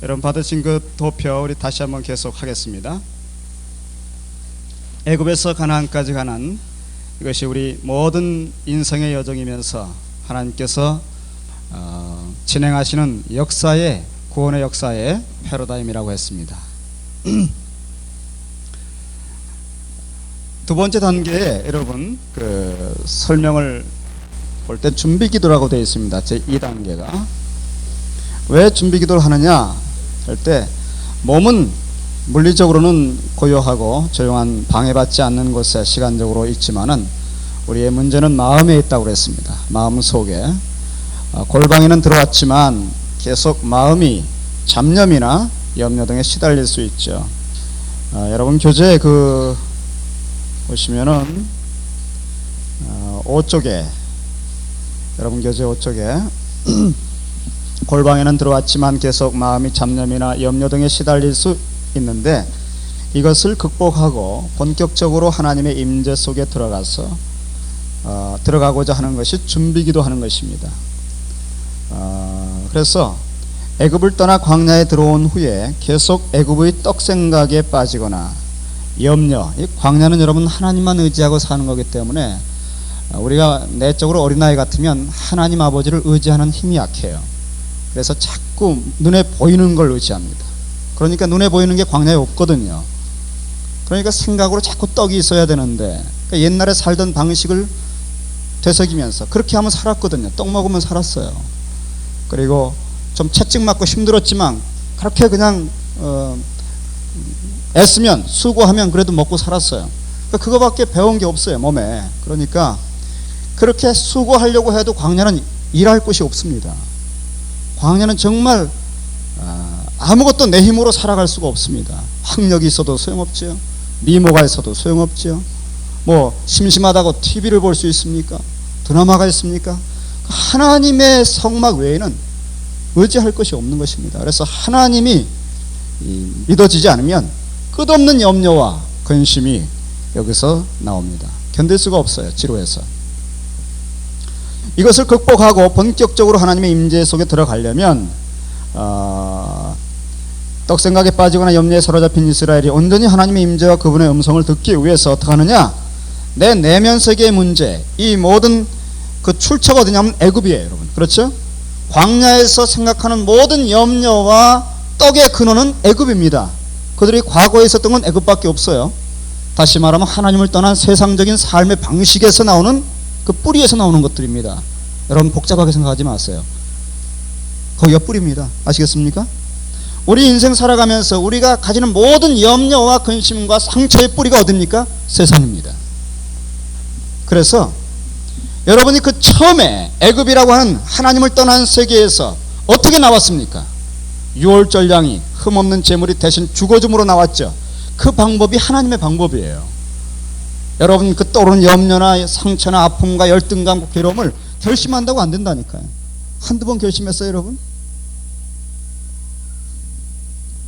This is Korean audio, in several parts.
여러분 받으신 그 도표 우리 다시 한번 계속하겠습니다. 애굽에서 가나안까지 가는 이것이 우리 모든 인생의 여정이면서 하나님께서 진행하시는 역사의 구원의 역사의 패러다임이라고 했습니다. 두 번째 단계에 여러분 그 설명을 볼 때 준비기도라고 되어 있습니다. 제 2단계가 왜 준비기도를 하느냐 할 때 몸은 물리적으로는 고요하고 조용한 방해받지 않는 곳에 시간적으로 있지만은 우리의 문제는 마음에 있다고 그랬습니다. 마음 속에 골방에는 들어왔지만 계속 마음이 잡념이나 염려 등에 시달릴 수 있죠. 여러분 교재 그 보시면은 5쪽에 여러분 교재 5쪽에 골방에는 들어왔지만 계속 마음이 잡념이나 염려 등에 시달릴 수 있는데 이것을 극복하고 본격적으로 하나님의 임재 속에 들어가고자 하는 것이 준비기도 하는 것입니다. 그래서 애굽을 떠나 광야에 들어온 후에 계속 애굽의 떡 생각에 빠지거나 염려, 이 광야는 여러분 하나님만 의지하고 사는 거기 때문에 우리가 내적으로 어린아이 같으면 하나님 아버지를 의지하는 힘이 약해요. 그래서 자꾸 눈에 보이는 걸 의지합니다. 그러니까 눈에 보이는 게 광야에 없거든요. 그러니까 생각으로 자꾸 떡이 있어야 되는데 그러니까 옛날에 살던 방식을 되새기면서 그렇게 하면 살았거든요. 떡 먹으면 살았어요. 그리고 좀 채찍 맞고 힘들었지만 그렇게 그냥 애쓰면 수고하면 그래도 먹고 살았어요. 그러니까 그거밖에 배운 게 없어요 몸에. 그러니까 그렇게 수고하려고 해도 광야는 일할 곳이 없습니다. 광야는 정말 아무것도 내 힘으로 살아갈 수가 없습니다. 학력이 있어도 소용없죠. 미모가 있어도 소용없죠. 뭐 심심하다고 TV를 볼 수 있습니까? 드라마가 있습니까? 하나님의 성막 외에는 의지할 것이 없는 것입니다. 그래서 하나님이 믿어지지 않으면 끝없는 염려와 근심이 여기서 나옵니다. 견딜 수가 없어요. 지루해서. 이것을 극복하고 본격적으로 하나님의 임재 속에 들어가려면 떡 생각에 빠지거나 염려에 사로잡힌 이스라엘이 온전히 하나님의 임재와 그분의 음성을 듣기 위해서 어떻게 하느냐? 내 내면 세계의 문제, 이 모든 그 출처가 어디냐면 애굽이에요, 여러분. 그렇죠? 광야에서 생각하는 모든 염려와 떡의 근원은 애굽입니다. 그들이 과거에 있었던 건 애굽밖에 없어요. 다시 말하면 하나님을 떠난 세상적인 삶의 방식에서 나오는 그 뿌리에서 나오는 것들입니다. 여러분 복잡하게 생각하지 마세요. 거기가 뿌리입니다. 아시겠습니까? 우리 인생 살아가면서 우리가 가지는 모든 염려와 근심과 상처의 뿌리가 어딥니까? 세상입니다. 그래서 여러분이 그 처음에 애굽이라고 하는 하나님을 떠난 세계에서 어떻게 나왔습니까? 유월절 양이 흠없는 제물이 대신 죽어줌으로 나왔죠. 그 방법이 하나님의 방법이에요. 여러분 그 떠오르는 염려나 상처나 아픔과 열등감, 괴로움을 결심한다고 안 된다니까요. 한두 번 결심했어요, 여러분?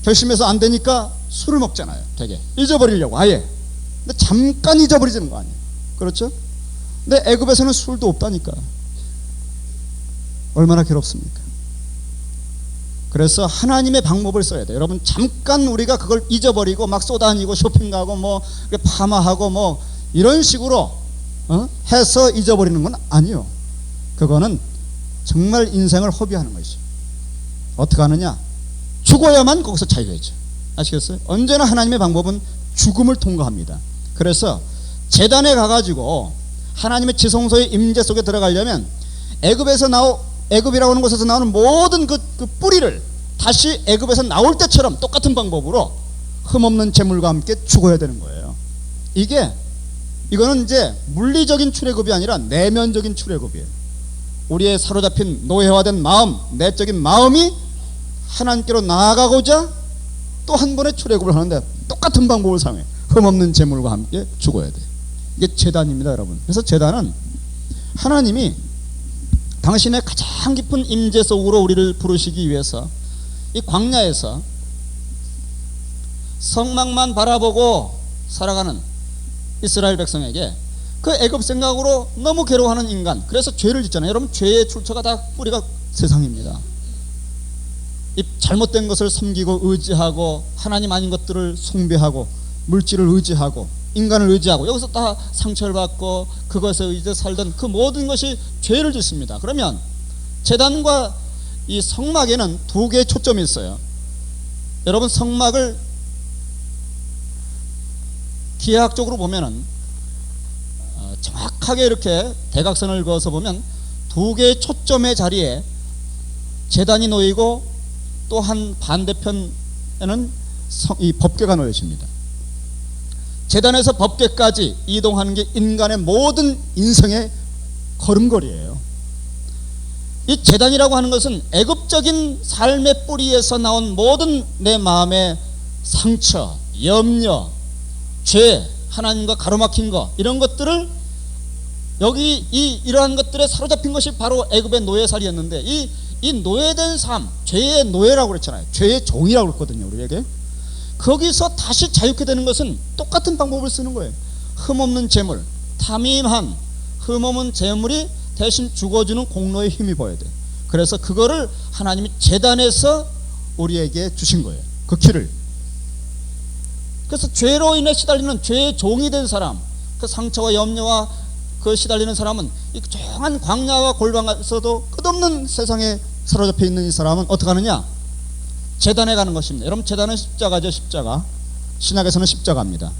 결심해서 안 되니까 술을 먹잖아요. 되게 잊어버리려고 아예. 근데 잠깐 잊어버리는 거 아니에요. 그렇죠? 근데 애굽에서는 술도 없다니까. 얼마나 괴롭습니까? 그래서 하나님의 방법을 써야 돼요. 여러분 잠깐 우리가 그걸 잊어버리고 막 쏘다니고 쇼핑 가고 뭐 파마하고 뭐 이런 식으로 해서 잊어버리는 건 아니요. 그거는 정말 인생을 허비하는 것이죠. 어떻게 하느냐? 죽어야만 거기서 자유가 있죠. 아시겠어요? 언제나 하나님의 방법은 죽음을 통과합니다. 그래서 제단에 가가지고 하나님의 지성소의 임재 속에 들어가려면 애굽이라고 하는 곳에서 나오는 모든 그 뿌리를 다시 애굽에서 나올 때처럼 똑같은 방법으로 흠없는 제물과 함께 죽어야 되는 거예요. 이거는 이제 물리적인 출애굽이 아니라 내면적인 출애굽이에요. 우리의 사로잡힌 노예화된 마음, 내적인 마음이 하나님께로 나아가고자 또 한 번의 출애굽을 하는데 똑같은 방법을 사용해. 흠없는 제물과 함께 죽어야 돼. 이게 제단입니다, 여러분. 그래서 제단은 하나님이 당신의 가장 깊은 임재 속으로 우리를 부르시기 위해서 이 광야에서 성막만 바라보고 살아가는 이스라엘 백성에게 그 애굽 생각으로 너무 괴로워하는 인간, 그래서 죄를 짓잖아요. 여러분 죄의 출처가 다 뿌리가 세상입니다. 이 잘못된 것을 섬기고 의지하고 하나님 아닌 것들을 숭배하고 물질을 의지하고 인간을 의지하고 여기서 다 상처를 받고 그것에 의지해 살던 그 모든 것이 죄를 짓습니다. 그러면 제단과 이 성막에는 두 개의 초점이 있어요. 여러분, 성막을 기하학적으로 보면은 정확하게 이렇게 대각선을 그어서 보면 두 개의 초점의 자리에 제단이 놓이고 또 한 반대편에는 이 법궤가 놓여집니다. 제단에서 법궤까지 이동하는 게 인간의 모든 인생의 걸음걸이에요. 이 제단이라고 하는 것은 애굽적인 삶의 뿌리에서 나온 모든 내 마음의 상처, 염려, 죄, 하나님과 가로막힌 것, 이런 것들을 여기 이러한 것들에 사로잡힌 것이 바로 애굽의 노예살이였는데 이 노예된 삶, 죄의 노예라고 그랬잖아요. 죄의 종이라고 그랬거든요, 우리에게. 거기서 다시 자유케 되는 것은 똑같은 방법을 쓰는 거예요. 흠없는 재물, 탐임한 흠없는 재물이 대신 죽어주는 공로에 힘입어야 돼. 그래서 그거를 하나님이 제단에서 우리에게 주신 거예요, 그 길을. 그래서 죄로 인해 시달리는 죄의 종이 된 사람, 그 상처와 염려와 그 시달리는 사람은 이 조용한 광야와 골방에서도 끝없는 세상에 사로잡혀 있는 이 사람은 어떻게 하느냐? 제단에 가는 것입니다. 여러분, 제단은 십자가죠. 십자가. 신약에서는 십자가입니다.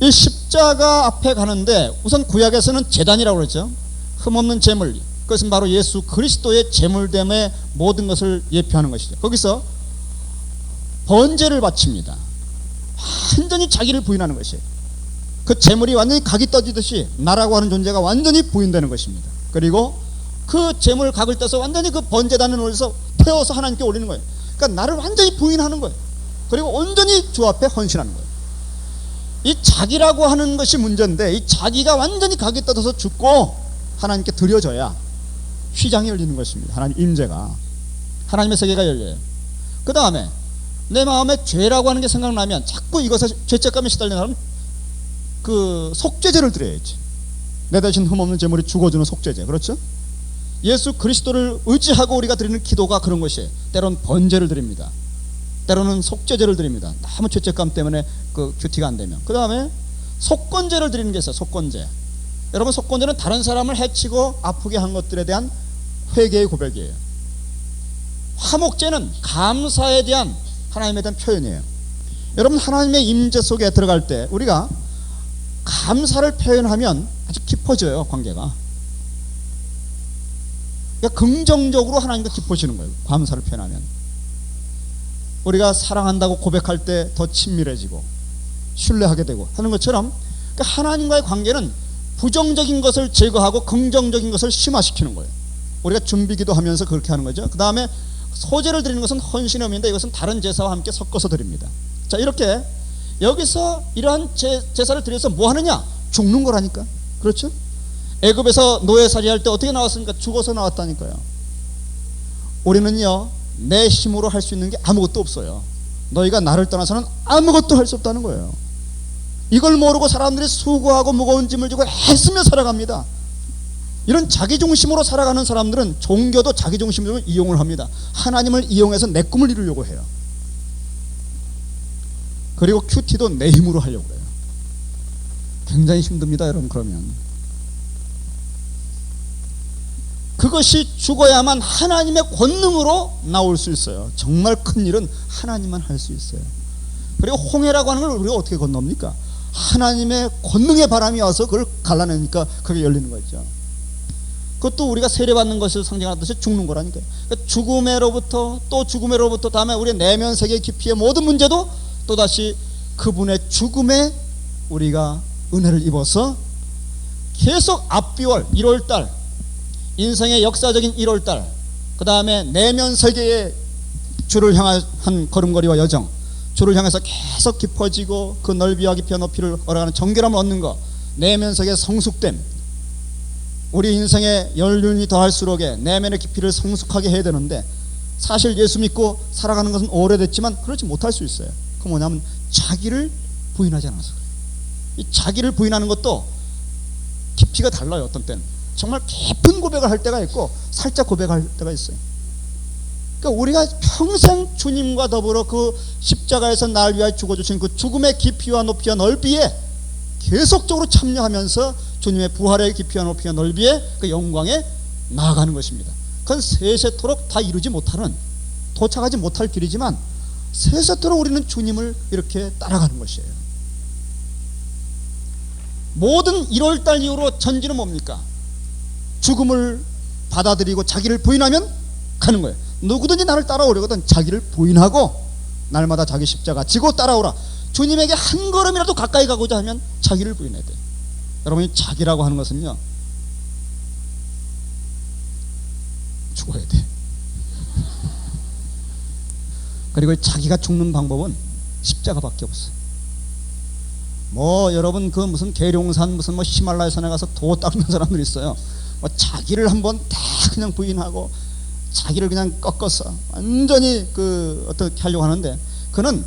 이 십자가 앞에 가는데 우선 구약에서는 제단이라고 그랬죠. 흠없는 제물, 그것은 바로 예수 그리스도의 제물됨의 모든 것을 예표하는 것이죠. 거기서 번제를 바칩니다. 완전히 자기를 부인하는 것이에요. 그 제물이 완전히 각이 떠지듯이 나라고 하는 존재가 완전히 부인되는 것입니다. 그리고 그 제물 각을 떼서 완전히 그 번제단을 올려서 태워서 하나님께 올리는 거예요. 그러니까 나를 완전히 부인하는 거예요. 그리고 온전히 주 앞에 헌신하는 거예요. 이 자기라고 하는 것이 문제인데, 이 자기가 완전히 각이 떠져서 죽고 하나님께 드려져야 휘장이 열리는 것입니다. 하나님 임재가, 하나님의 세계가 열려요. 그 다음에 내 마음에 죄라고 하는 게 생각나면 자꾸 이것에 죄책감에 시달리는 사람은 그 속죄제를 드려야지. 내 대신 흠없는 제물이 죽어주는 속죄제, 그렇죠? 예수 그리스도를 의지하고 우리가 드리는 기도가 그런 것이에요. 때로는 번제를 드립니다. 때로는 속죄제를 드립니다. 너무 죄책감 때문에 그 큐티가 안 되면. 그 다음에 속건제를 드리는 게 있어요. 속건제. 여러분, 속건제는 다른 사람을 해치고 아프게 한 것들에 대한 회개의 고백이에요. 화목제는 감사에 대한 하나님에 대한 표현이에요. 여러분, 하나님의 임재 속에 들어갈 때 우리가 감사를 표현하면 아주 깊어져요, 관계가. 그러니까 긍정적으로 하나님과 기뻐지는 거예요, 감사를 표현하면. 우리가 사랑한다고 고백할 때 더 친밀해지고 신뢰하게 되고 하는 것처럼, 그러니까 하나님과의 관계는 부정적인 것을 제거하고 긍정적인 것을 심화시키는 거예요. 우리가 준비기도 하면서 그렇게 하는 거죠. 그 다음에 소제를 드리는 것은 헌신의 의미인데 이것은 다른 제사와 함께 섞어서 드립니다. 자, 이렇게 여기서 이러한 제사를 드려서 뭐 하느냐? 죽는 거라니까. 그렇죠? 애굽에서 노예살이 할 때 어떻게 나왔습니까? 죽어서 나왔다니까요. 우리는요, 내 힘으로 할 수 있는 게 아무것도 없어요. 너희가 나를 떠나서는 아무것도 할 수 없다는 거예요. 이걸 모르고 사람들이 수고하고 무거운 짐을 지고 애쓰며 살아갑니다. 이런 자기중심으로 살아가는 사람들은 종교도 자기중심으로 이용을 합니다. 하나님을 이용해서 내 꿈을 이루려고 해요. 그리고 큐티도 내 힘으로 하려고 해요. 굉장히 힘듭니다, 여러분. 그러면 그것이 죽어야만 하나님의 권능으로 나올 수 있어요. 정말 큰 일은 하나님만 할 수 있어요. 그리고 홍해라고 하는 걸 우리가 어떻게 건넙니까? 하나님의 권능의 바람이 와서 그걸 갈라내니까 그게 열리는 거죠. 그것도 우리가 세례받는 것을 상징하듯이 죽는 거라니까요. 그러니까 죽음으로부터 또 죽음으로부터, 다음에 우리의 내면 세계 깊이의 모든 문제도 또다시 그분의 죽음에 우리가 은혜를 입어서 계속 앞비월 1월달, 인생의 역사적인 1월달, 그 다음에 내면 세계의 주를 향한 걸음걸이와 여정, 주를 향해서 계속 깊어지고 그 넓이와 깊이와 높이를 알아가는 정결함을 얻는 것, 내면 세계의 성숙됨, 우리 인생의 연륜이 더할수록에 내면의 깊이를 성숙하게 해야 되는데, 사실 예수 믿고 살아가는 것은 오래됐지만 그렇지 못할 수 있어요. 그 뭐냐면 자기를 부인하지 않아서 그래요. 이 자기를 부인하는 것도 깊이가 달라요. 어떤 때는 정말 깊은 고백을 할 때가 있고 살짝 고백할 때가 있어요. 그러니까 우리가 평생 주님과 더불어 그 십자가에서 날 위하여 죽어주신 그 죽음의 깊이와 높이와 넓이에 계속적으로 참여하면서 주님의 부활의 깊이와 높이와 넓이에 그 영광에 나아가는 것입니다. 그건 세세토록 다 이루지 못하는, 도착하지 못할 길이지만 세세토록 우리는 주님을 이렇게 따라가는 것이에요. 모든 1월달 이후로 전진은 뭡니까? 죽음을 받아들이고 자기를 부인하면 가는 거예요. 누구든지 나를 따라오려거든 자기를 부인하고 날마다 자기 십자가 지고 따라오라. 주님에게 한 걸음이라도 가까이 가고자 하면 자기를 부인해야 돼. 여러분이 자기라고 하는 것은요, 죽어야 돼. 그리고 자기가 죽는 방법은 십자가밖에 없어. 뭐 여러분 그 무슨 계룡산 무슨 뭐 히말라야 산에 가서 도 닦는 사람들 있어요. 뭐 자기를 한번 다 그냥 부인하고 자기를 그냥 꺾어서 완전히 그 어떻게 하려고 하는데, 그는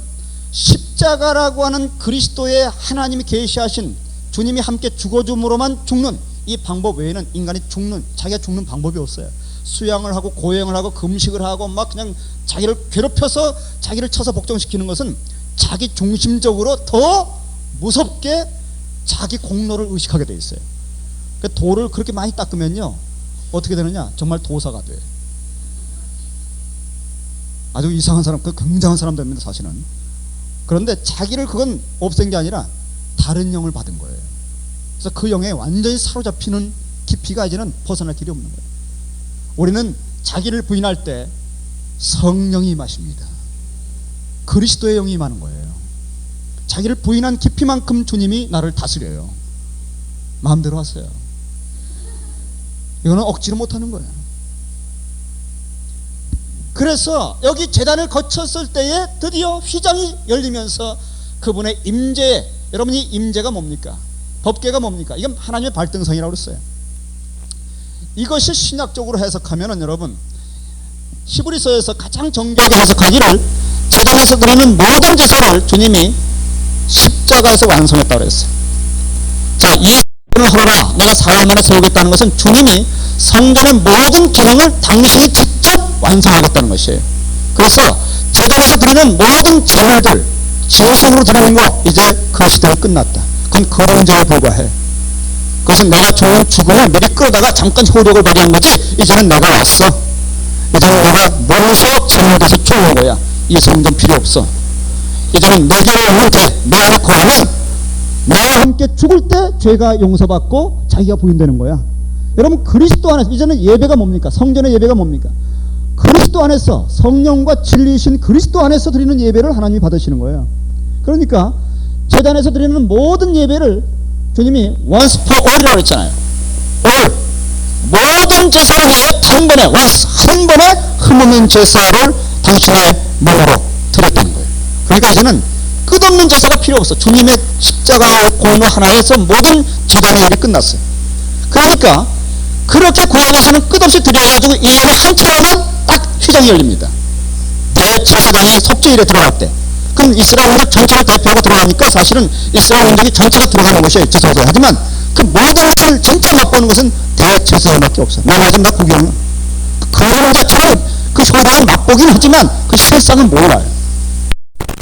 십자가라고 하는 그리스도의 하나님이 계시하신 주님이 함께 죽어줌으로만 죽는 이 방법 외에는 인간이 자기가 죽는 방법이 없어요. 수양을 하고 고행을 하고 금식을 하고 막 그냥 자기를 괴롭혀서 자기를 쳐서 복종시키는 것은 자기 중심적으로 더 무섭게 자기 공로를 의식하게 돼 있어요. 그 도를 그렇게 많이 닦으면요 어떻게 되느냐, 정말 도사가 돼. 아주 이상한 사람, 그 굉장한 사람 됩니다 사실은. 그런데 자기를 그건 없앤 게 아니라 다른 영을 받은 거예요. 그래서 그 영에 완전히 사로잡히는 깊이가 이제는 벗어날 길이 없는 거예요. 우리는 자기를 부인할 때 성령이 임하십니다. 그리스도의 영이 임하는 거예요. 자기를 부인한 깊이만큼 주님이 나를 다스려요. 마음대로 하세요. 이거는 억지로 못하는 거예요. 그래서 여기 제단을 거쳤을 때에 드디어 휘장이 열리면서 그분의 임재, 여러분이 임재가 뭡니까? 법궤가 뭡니까? 이건 하나님의 발등성이라고 그랬어요. 이것이 신약적으로 해석하면은 여러분, 히브리서에서 가장 정교하게 해석하기를 제단에서 드리는 모든 제사를 주님이 십자가에서 완성했다고 그랬어요. 자, 이 사람을 하라 내가 사흘 만에 세우겠다는 것은 주님이 성전의 모든 기능을 당신이 직접 완성하겠다는 것이에요. 그래서 제단에서 드리는 모든 제물들 진심으로 드리는 거 이제 그 시대가 끝났다. 그건 거론제에 불과해. 그것은 내가 좋은 죽음을 미리 끌어다가 잠깐 효력을 발휘한 거지, 이제는 내가 왔어. 이제는 내가 몸소 제물돼서 죽은 거야. 이 성전 필요 없어. 이제는 내게로 오면 돼. 내 안에 거하면 나와 함께 죽을 때 죄가 용서받고 자기가 부인되는 거야. 여러분 그리스도 안에서 이제는 예배가 뭡니까? 성전의 예배가 뭡니까? 그리스도 안에서 성령과 진리이신 그리스도 안에서 드리는 예배를 하나님이 받으시는 거예요. 그러니까 제단에서 드리는 모든 예배를 주님이 once for all이라고 했잖아요. all, 모든 제사를 위해 단번에 once, 한 번에 흠없는 제사를 당신의 몸으로 드렸다는 거예요. 그러니까 이제는 끝없는 제사가 필요 없어. 주님의 십자가 공로 하나에서 모든 제단의 일이 끝났어요. 그러니까 그렇게 구약에서는 끝없이 드려가지고 1년에 한 차례만 딱 휘장이 열립니다. 대제사장이 속죄일에 들어갔대. 그럼 이스라엘 민족 전체를 대표하고 들어가니까 사실은 이스라엘 민족이 전체가 들어가는 것이 제사죠. 하지만 그 모든 것을 전체 맛보는 것은 대제사장밖에 없어. 나머지는 다 구경을. 그 자체는 그 효과를 맛보긴 하지만 그 실상은 몰라요.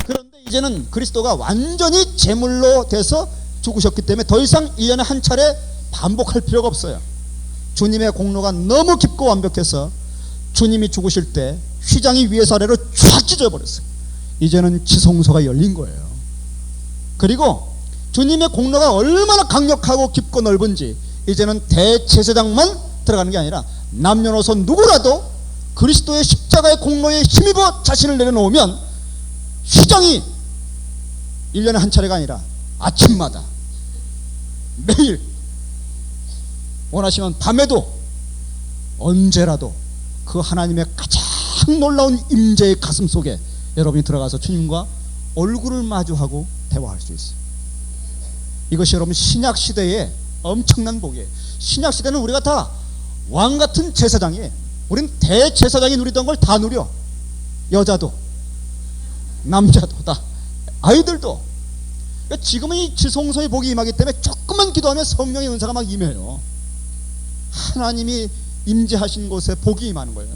그런데 이제는 그리스도가 완전히 제물로 돼서 죽으셨기 때문에 더 이상 1년에 한 차례 반복할 필요가 없어요. 주님의 공로가 너무 깊고 완벽해서 주님이 죽으실 때 휘장이 위에서 아래로 쫙 찢어버렸어요. 이제는 지성소가 열린 거예요. 그리고 주님의 공로가 얼마나 강력하고 깊고 넓은지 이제는 대제사장만 들어가는 게 아니라 남녀노소 누구라도 그리스도의 십자가의 공로에 힘입어 자신을 내려놓으면 휘장이 1년에 한 차례가 아니라 아침마다 매일 원하시면 밤에도 언제라도 그 하나님의 가장 놀라운 임재의 가슴 속에 여러분이 들어가서 주님과 얼굴을 마주하고 대화할 수 있어요. 이것이 여러분 신약시대의 엄청난 복이에요. 신약시대는 우리가 다 왕같은 제사장이에요. 우린 대제사장이 누리던 걸 다 누려. 여자도 남자도 다 아이들도. 지금은 이 지성소의 복이 임하기 때문에 조금만 기도하면 성령의 은사가 막 임해요. 하나님이 임재하신 곳에 복이 임하는 거예요.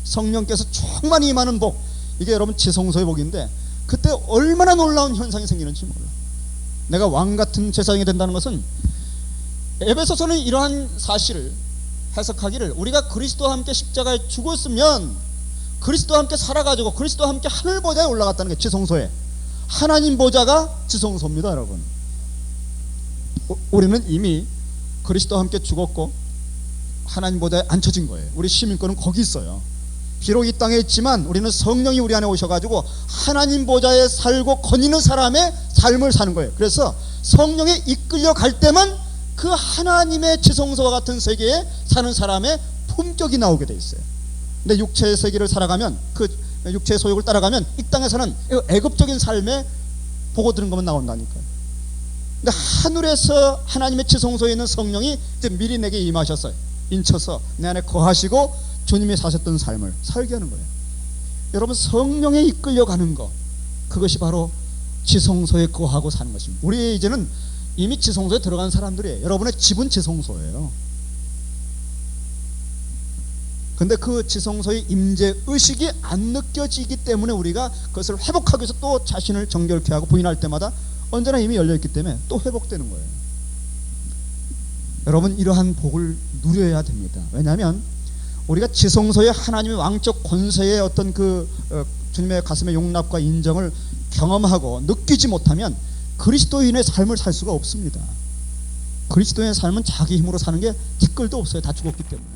성령께서 충만히 임하는 복, 이게 여러분 지성소의 복인데 그때 얼마나 놀라운 현상이 생기는지 몰라. 내가 왕같은 제사장이 된다는 것은, 에베소서는 이러한 사실을 해석하기를, 우리가 그리스도와 함께 십자가에 죽었으면 그리스도와 함께 살아가지고 그리스도와 함께 하늘 보좌에 올라갔다는 게 지성소에, 하나님 보좌가 지성소입니다. 여러분, 우리는 이미 그리스도와 함께 죽었고 하나님 보좌에 앉혀진 거예요. 우리 시민권은 거기 있어요. 비록 이 땅에 있지만 우리는 성령이 우리 안에 오셔가지고 하나님 보좌에 살고 거니는 사람의 삶을 사는 거예요. 그래서 성령에 이끌려 갈 때만 그 하나님의 지성소와 같은 세계에 사는 사람의 품격이 나오게 돼 있어요. 근데 육체의 세계를 살아가면, 그 육체의 소욕을 따라가면 이 땅에서는 애굽적인 삶에 보고 들은 것만 나온다니까요. 근데 하늘에서 하나님의 지성소에 있는 성령이 이제 미리 내게 임하셨어요. 인쳐서 내 안에 거하시고 주님이 사셨던 삶을 살게 하는 거예요. 여러분, 성령에 이끌려가는 것, 그것이 바로 지성소에 거하고 사는 것입니다. 우리 이제는 이미 지성소에 들어간 사람들이에요. 여러분의 집은 지성소예요. 근데 그 지성소의 임재 의식이 안 느껴지기 때문에 우리가 그것을 회복하기 위해서 또 자신을 정결케 하고 부인할 때마다 언제나 이미 열려있기 때문에 또 회복되는 거예요. 여러분, 이러한 복을 누려야 됩니다. 왜냐하면 우리가 지성소의 하나님의 왕적 권세의 어떤 주님의 가슴의 용납과 인정을 경험하고 느끼지 못하면 그리스도인의 삶을 살 수가 없습니다. 그리스도인의 삶은 자기 힘으로 사는 게 티끌도 없어요. 다 죽었기 때문에.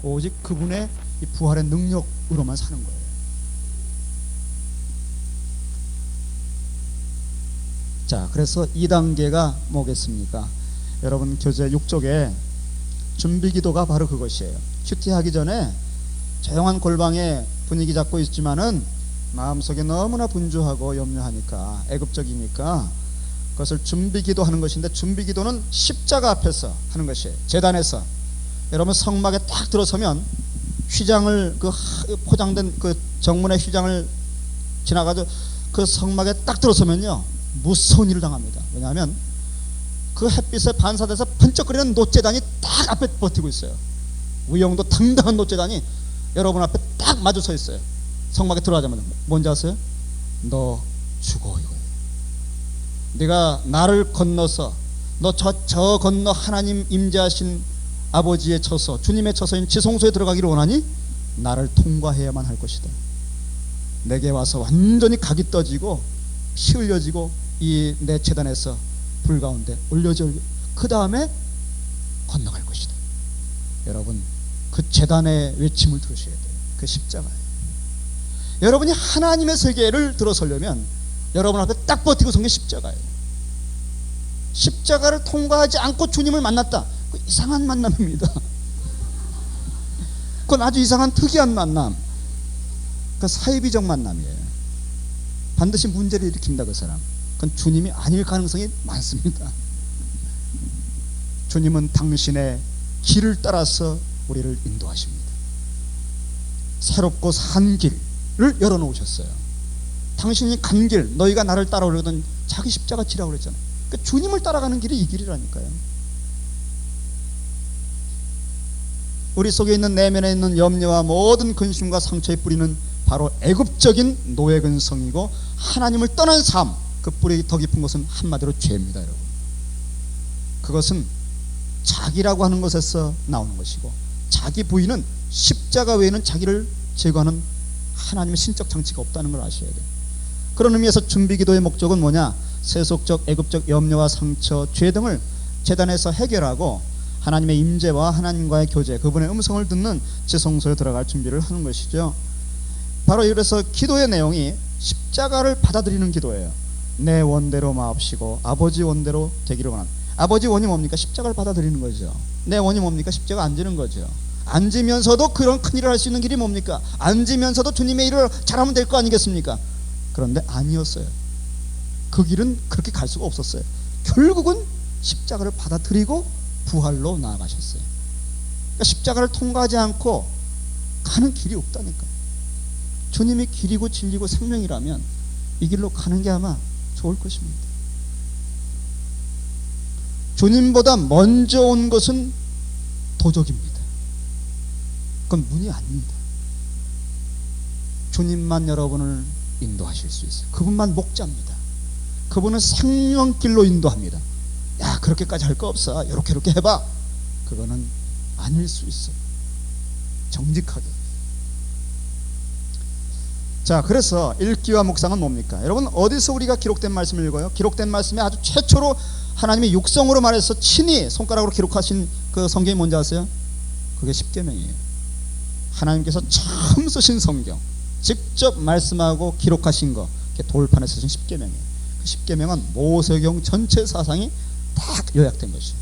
오직 그분의 이 부활의 능력으로만 사는 거예요. 자, 그래서 2단계가 뭐겠습니까? 여러분, 교재 6쪽에 준비기도가 바로 그것이에요. 큐티하기 전에 조용한 골방에 분위기 잡고 있지만은 마음속에 너무나 분주하고 염려하니까, 애굽적이니까 그것을 준비기도 하는 것인데, 준비기도는 십자가 앞에서 하는 것이에요. 제단에서. 여러분, 성막에 딱 들어서면 휘장을, 포장된 정문의 휘장을 지나가서 그 성막에 딱 들어서면요 무서운 일을 당합니다. 왜냐하면 그 햇빛에 반사돼서 번쩍거리는 놋재단이 딱 앞에 버티고 있어요. 위용도 당당한 놋재단이 여러분 앞에 딱 마주 서 있어요. 성막에 들어가자마자 뭔지 아세요? 너 죽어, 이거예요. 네가 나를 건너서 너 저 건너 하나님 임재하신 아버지의 처소, 주님의 처소인 지성소에 들어가기를 원하니 나를 통과해야만 할 것이다. 내게 와서 완전히 각이 떠지고 피 흘려지고 이 내 제단에서 불 가운데 올려져, 그 다음에 건너갈 것이다. 여러분, 그 제단의 외침을 들으셔야 돼요. 그 십자가예요. 여러분이 하나님의 세계를 들어서려면 여러분 앞에 딱 버티고 선 게 십자가예요. 십자가를 통과하지 않고 주님을 만났다. 그 이상한 만남입니다. 그건 아주 이상한 특이한 만남. 그 사이비적 만남이에요. 반드시 문제를 일으킨다, 그 사람. 그건 주님이 아닐 가능성이 많습니다. 주님은 당신의 길을 따라서 우리를 인도하십니다. 새롭고 산 길을 열어놓으셨어요. 당신이 간 길, 너희가 나를 따라오려던 자기 십자가 지라고 그랬잖아요. 그러니까 주님을 따라가는 길이 이 길이라니까요. 우리 속에 있는 내면에 있는 염려와 모든 근심과 상처의 뿌리는 바로 애굽적인 노예 근성이고, 하나님을 떠난 삶, 그 뿌리 더 깊은 것은 한마디로 죄입니다. 여러분, 그것은 자기라고 하는 것에서 나오는 것이고, 자기 부인은 십자가 외에는 자기를 제거하는 하나님의 신적 장치가 없다는 걸 아셔야 돼요. 그런 의미에서 준비기도의 목적은 뭐냐? 세속적 애굽적 염려와 상처, 죄 등을 제단에서 해결하고 하나님의 임재와 하나님과의 교제, 그분의 음성을 듣는 지성소에 들어갈 준비를 하는 것이죠. 바로 이래서 기도의 내용이 십자가를 받아들이는 기도예요. 내 원대로 마옵시고 아버지 원대로 되기를 원한다. 아버지 원이 뭡니까? 십자가를 받아들이는 거죠. 내 원이 뭡니까? 십자가 앉는 거죠. 앉으면서도 그런 큰 일을 할 수 있는 길이 뭡니까? 앉으면서도 주님의 일을 잘하면 될 거 아니겠습니까? 그런데 아니었어요. 그 길은 그렇게 갈 수가 없었어요. 결국은 십자가를 받아들이고 부활로 나아가셨어요. 그러니까 십자가를 통과하지 않고 가는 길이 없다니까. 주님이 길이고 진리고 생명이라면 이 길로 가는 게 아마 좋을 것입니다. 주님보다 먼저 온 것은 도적입니다. 그건 문이 아닙니다. 주님만 여러분을 인도하실 수 있어요. 그분만 목자입니다. 그분은 생명길로 인도합니다. 야, 그렇게까지 할 거 없어. 이렇게 해봐. 그거는 아닐 수 있어요. 정직하게. 자, 그래서 읽기와 묵상은 뭡니까? 여러분, 어디서 우리가 기록된 말씀을 읽어요? 기록된 말씀에 아주 최초로 하나님이 육성으로 말해서 친히 손가락으로 기록하신 그 성경이 뭔지 아세요? 그게 십계명이에요. 하나님께서 처음 쓰신 성경, 직접 말씀하고 기록하신 거, 돌판에 쓰신 십계명이에요. 그 십계명은 모세경 전체 사상이 딱 요약된 것이에요.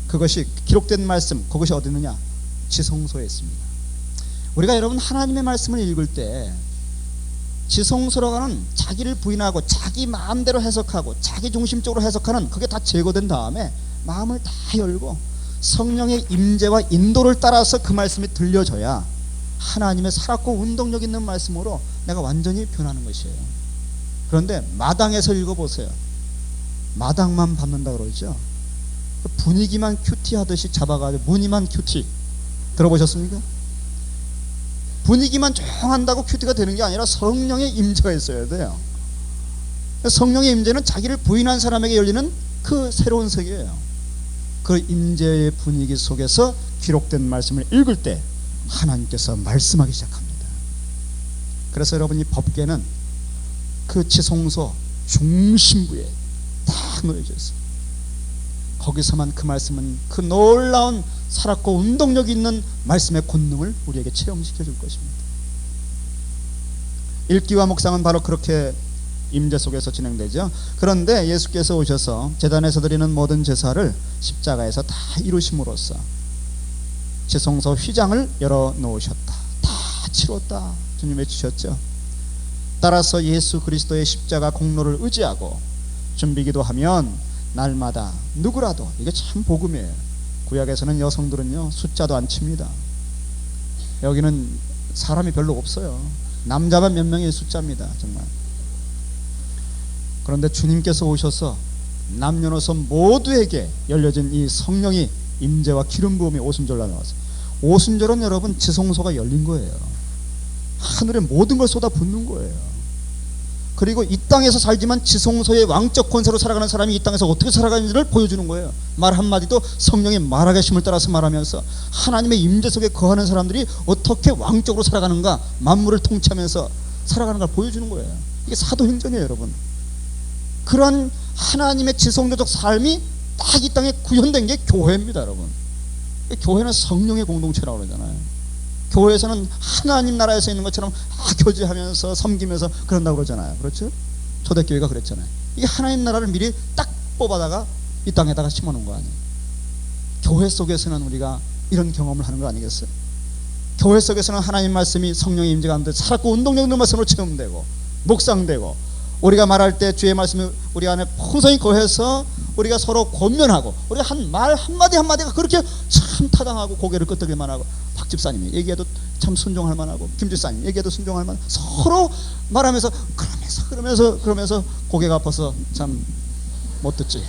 그것이 기록된 말씀, 그것이 어디 있느냐? 지성소에 있습니다. 우리가 여러분 하나님의 말씀을 읽을 때 지성소라고 하는 자기를 부인하고 자기 마음대로 해석하고 자기 중심적으로 해석하는 그게 다 제거된 다음에 마음을 다 열고 성령의 임재와 인도를 따라서 그 말씀이 들려져야 하나님의 살았고 운동력 있는 말씀으로 내가 완전히 변하는 것이에요. 그런데 마당에서 읽어보세요. 마당만 받는다 그러죠. 분위기만 큐티하듯이 잡아가지고 무늬만 큐티 들어보셨습니까? 분위기만 조용한다고 큐티가 되는 게 아니라 성령의 임재가 있어야 돼요. 성령의 임재는 자기를 부인한 사람에게 열리는 그 새로운 세계예요. 그 임재의 분위기 속에서 기록된 말씀을 읽을 때 하나님께서 말씀하기 시작합니다. 그래서 여러분이 법궤는 그 지성소 중심부에 딱 놓여져 있어요. 거기서만 그 말씀은 그 놀라운 살았고 운동력 있는 말씀의 권능을 우리에게 체험시켜 줄 것입니다. 읽기와 묵상은 바로 그렇게 임재 속에서 진행되죠. 그런데 예수께서 오셔서 제단에서 드리는 모든 제사를 십자가에서 다 이루심으로써 지성소 휘장을 열어놓으셨다. 다 치렀다. 주님 외치셨죠. 따라서 예수 그리스도의 십자가 공로를 의지하고 준비기도 하면 날마다 누구라도, 이게 참 복음이에요. 구약에서는 여성들은요 숫자도 안 칩니다. 여기는 사람이 별로 없어요. 남자만 몇 명의 숫자입니다. 정말. 그런데 주님께서 오셔서 남녀노소 모두에게 열려진 이 성령이 임재와 기름 부음이 오순절날 나왔어요. 오순절은 여러분 지성소가 열린 거예요. 하늘에 모든 걸 쏟아 붓는 거예요. 그리고 이 땅에서 살지만 지성소의 왕적 권세로 살아가는 사람이 이 땅에서 어떻게 살아가는지를 보여주는 거예요. 말 한마디도 성령의 말하계심을 따라서 말하면서 하나님의 임재 속에 거하는 사람들이 어떻게 왕적으로 살아가는가, 만물을 통치하면서 살아가는 걸 보여주는 거예요. 이게 사도행전이에요, 여러분. 그런 하나님의 지성도적 삶이 딱 이 땅에 구현된 게 교회입니다, 여러분. 교회는 성령의 공동체라고 그러잖아요. 교회에서는 하나님 나라에서 있는 것처럼 교제하면서 섬기면서 그런다고 그러잖아요. 그렇죠? 초대교회가 그랬잖아요. 이게 하나님 나라를 미리 딱 뽑아다가 이 땅에다가 심어놓은 거 아니에요. 교회 속에서는 우리가 이런 경험을 하는 거 아니겠어요? 교회 속에서는 하나님 말씀이 성령의 임재가 가운데 살았고 운동력 있는 말씀으로 체험되고 묵상되고, 우리가 말할 때 주의 말씀이 우리 안에 풍성히 거해서 우리가 서로 권면하고, 우리가 한 말 한마디 한마디가 그렇게 참 타당하고 고개를 끄덕일만 하고, 박 집사님이 얘기해도 참 순종할 만하고, 김 집사님 얘기해도 순종할 만하고, 서로 말하면서 그러면서 고개가 아파서 참 못 듣지.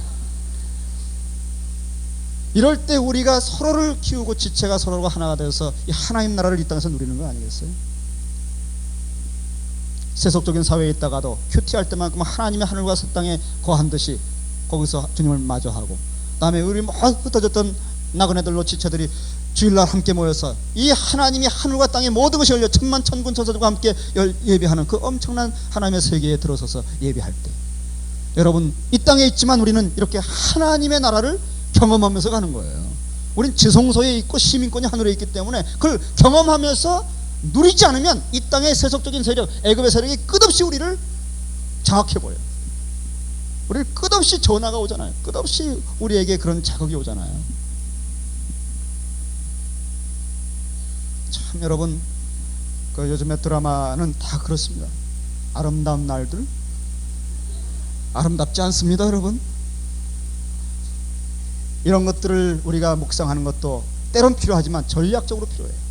이럴 때 우리가 서로를 키우고 지체가 서로가 하나가 되어서 이 하나님 나라를 이 땅에서 누리는 거 아니겠어요? 세속적인 사회에 있다가도 큐티할 때만큼 하나님의 하늘과 땅에 거한 듯이 거기서 주님을 마주하고, 다음에 우리 흩어졌던 나그네들로 지체들이 주일날 함께 모여서 이 하나님이 하늘과 땅의 모든 것이 열려 천만 천군 천사들과 함께 예배하는 그 엄청난 하나님의 세계에 들어서서 예배할 때, 여러분 이 땅에 있지만 우리는 이렇게 하나님의 나라를 경험하면서 가는 거예요. 우린 지성소에 있고 시민권이 하늘에 있기 때문에 그걸 경험하면서 누리지 않으면 이 땅의 세속적인 세력, 애굽의 세력이 끝없이 우리를 장악해버려요. 우리를 끝없이 전화가 오잖아요. 끝없이 우리에게 그런 자극이 오잖아요. 참 여러분, 그 요즘의 드라마는 다 그렇습니다. 아름다운 날들, 아름답지 않습니다, 여러분. 이런 것들을 우리가 묵상하는 것도 때론 필요하지만 전략적으로 필요해요.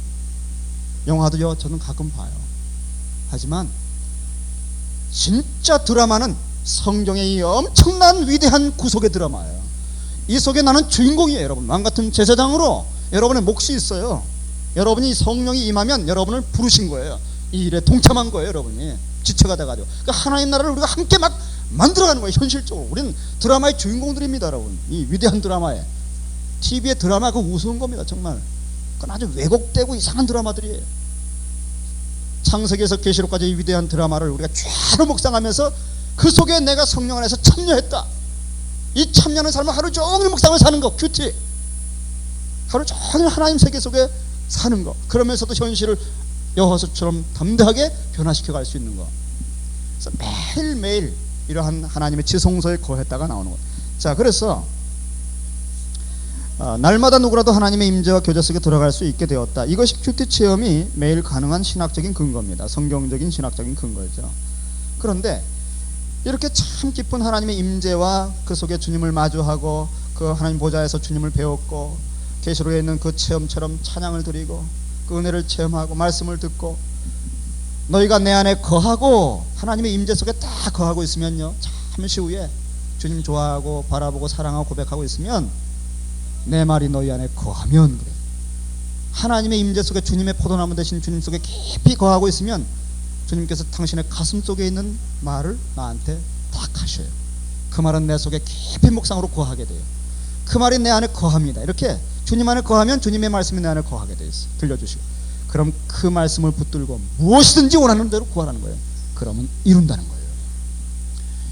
영화도요, 저는 가끔 봐요. 하지만 진짜 드라마는 성경의 이 엄청난 위대한 구속의 드라마예요. 이 속에 나는 주인공이에요. 여러분, 왕같은 제사장으로 여러분의 몫이 있어요. 여러분이 성령이 임하면 여러분을 부르신 거예요. 이 일에 동참한 거예요. 여러분이 지체가 돼가지고, 그러니까 하나님 나라를 우리가 함께 막 만들어가는 거예요. 현실적으로 우리는 드라마의 주인공들입니다. 여러분, 이 위대한 드라마에, TV의 드라마, 그 우스운 겁니다. 정말 그건 아주 왜곡되고 이상한 드라마들이에요. 창세기에서 계시록까지 이 위대한 드라마를 우리가 쫙 묵상하면서 그 속에 내가 성령 안에서 참여했다. 이 참여하는 삶은 하루 종일 묵상을 사는 거, 큐티. 하루 종일 하나님 세계 속에 사는 거. 그러면서도 현실을 여호수아처럼 담대하게 변화시켜 갈 수 있는 거. 그래서 매일매일 이러한 하나님의 지성소에 거했다가 나오는 거. 자, 그래서 날마다 누구라도 하나님의 임재와 교제 속에 들어갈 수 있게 되었다. 이것이 큐티 체험이 매일 가능한 신학적인 근거입니다. 성경적인 신학적인 근거죠. 그런데 이렇게 참 깊은 하나님의 임재와 그 속에 주님을 마주하고 그 하나님 보좌에서 주님을 배웠고 계시록에 있는 그 체험처럼 찬양을 드리고 그 은혜를 체험하고 말씀을 듣고 너희가 내 안에 거하고 하나님의 임재 속에 딱 거하고 있으면요, 잠시 후에 주님 좋아하고 바라보고 사랑하고 고백하고 있으면 내 말이 너희 안에 거하면, 그래, 하나님의 임재 속에 주님의 포도나무 되신 주님 속에 깊이 거하고 있으면 주님께서 당신의 가슴 속에 있는 말을 나한테 딱 하셔요. 그 말은 내 속에 깊이 묵상으로 거하게 돼요. 그 말이 내 안에 거합니다. 이렇게 주님 안에 거하면 주님의 말씀이 내 안에 거하게 돼 있어요. 들려주시고, 그럼 그 말씀을 붙들고 무엇이든지 원하는 대로 구하라는 거예요. 그러면 이룬다는 거예요.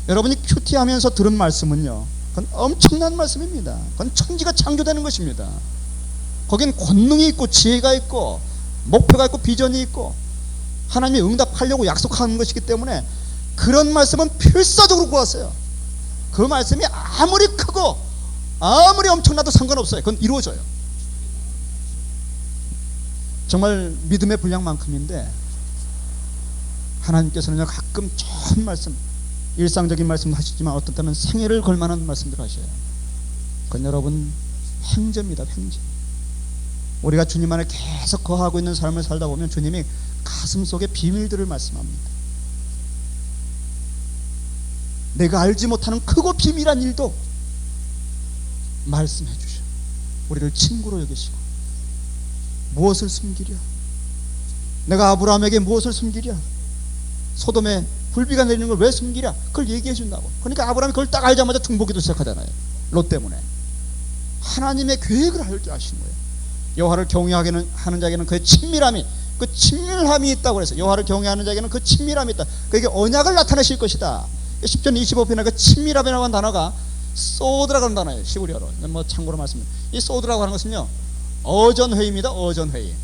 여러분이 큐티하면서 들은 말씀은요, 그건 엄청난 말씀입니다. 그건 천지가 창조되는 것입니다. 거긴 권능이 있고 지혜가 있고 목표가 있고 비전이 있고 하나님이 응답하려고 약속하는 것이기 때문에 그런 말씀은 필사적으로 구하세요. 그 말씀이 아무리 크고 아무리 엄청나도 상관없어요. 그건 이루어져요. 정말 믿음의 분량만큼인데 하나님께서는 가끔 좋은 말씀, 일상적인 말씀도 하시지만 어떤 때는 생애를 걸만한 말씀들 하셔요. 그건 여러분 횡재입니다. 횡재. 우리가 주님 안에 계속 거하고 있는 삶을 살다 보면 주님이 가슴속에 비밀들을 말씀합니다. 내가 알지 못하는 크고 비밀한 일도 말씀해 주셔. 우리를 친구로 여기시고, 무엇을 숨기랴? 내가 아브라함에게 무엇을 숨기랴? 소돔에 불비가 내리는 걸 왜 숨기랴? 그걸 얘기해 준다고. 그러니까 아브라함이 그걸 딱 알자마자 중보기도 시작하잖아요. 롯 때문에. 하나님의 계획을 알게 하신 거예요. 여호와를 경외하는 자에게는 그의 친밀함이, 그 친밀함이 있다고 그래서 여호와를 경외하는 자에게는 그 친밀함이 있다. 그에게 언약을 나타내실 것이다. 10전 25편에 그 친밀함이라고 하는 단어가 소드라고 하는 단어예요. 시브리어로. 뭐 참고로 말씀드립니다. 이 소드라고 하는 것은요, 어전회의입니다. 어전회의.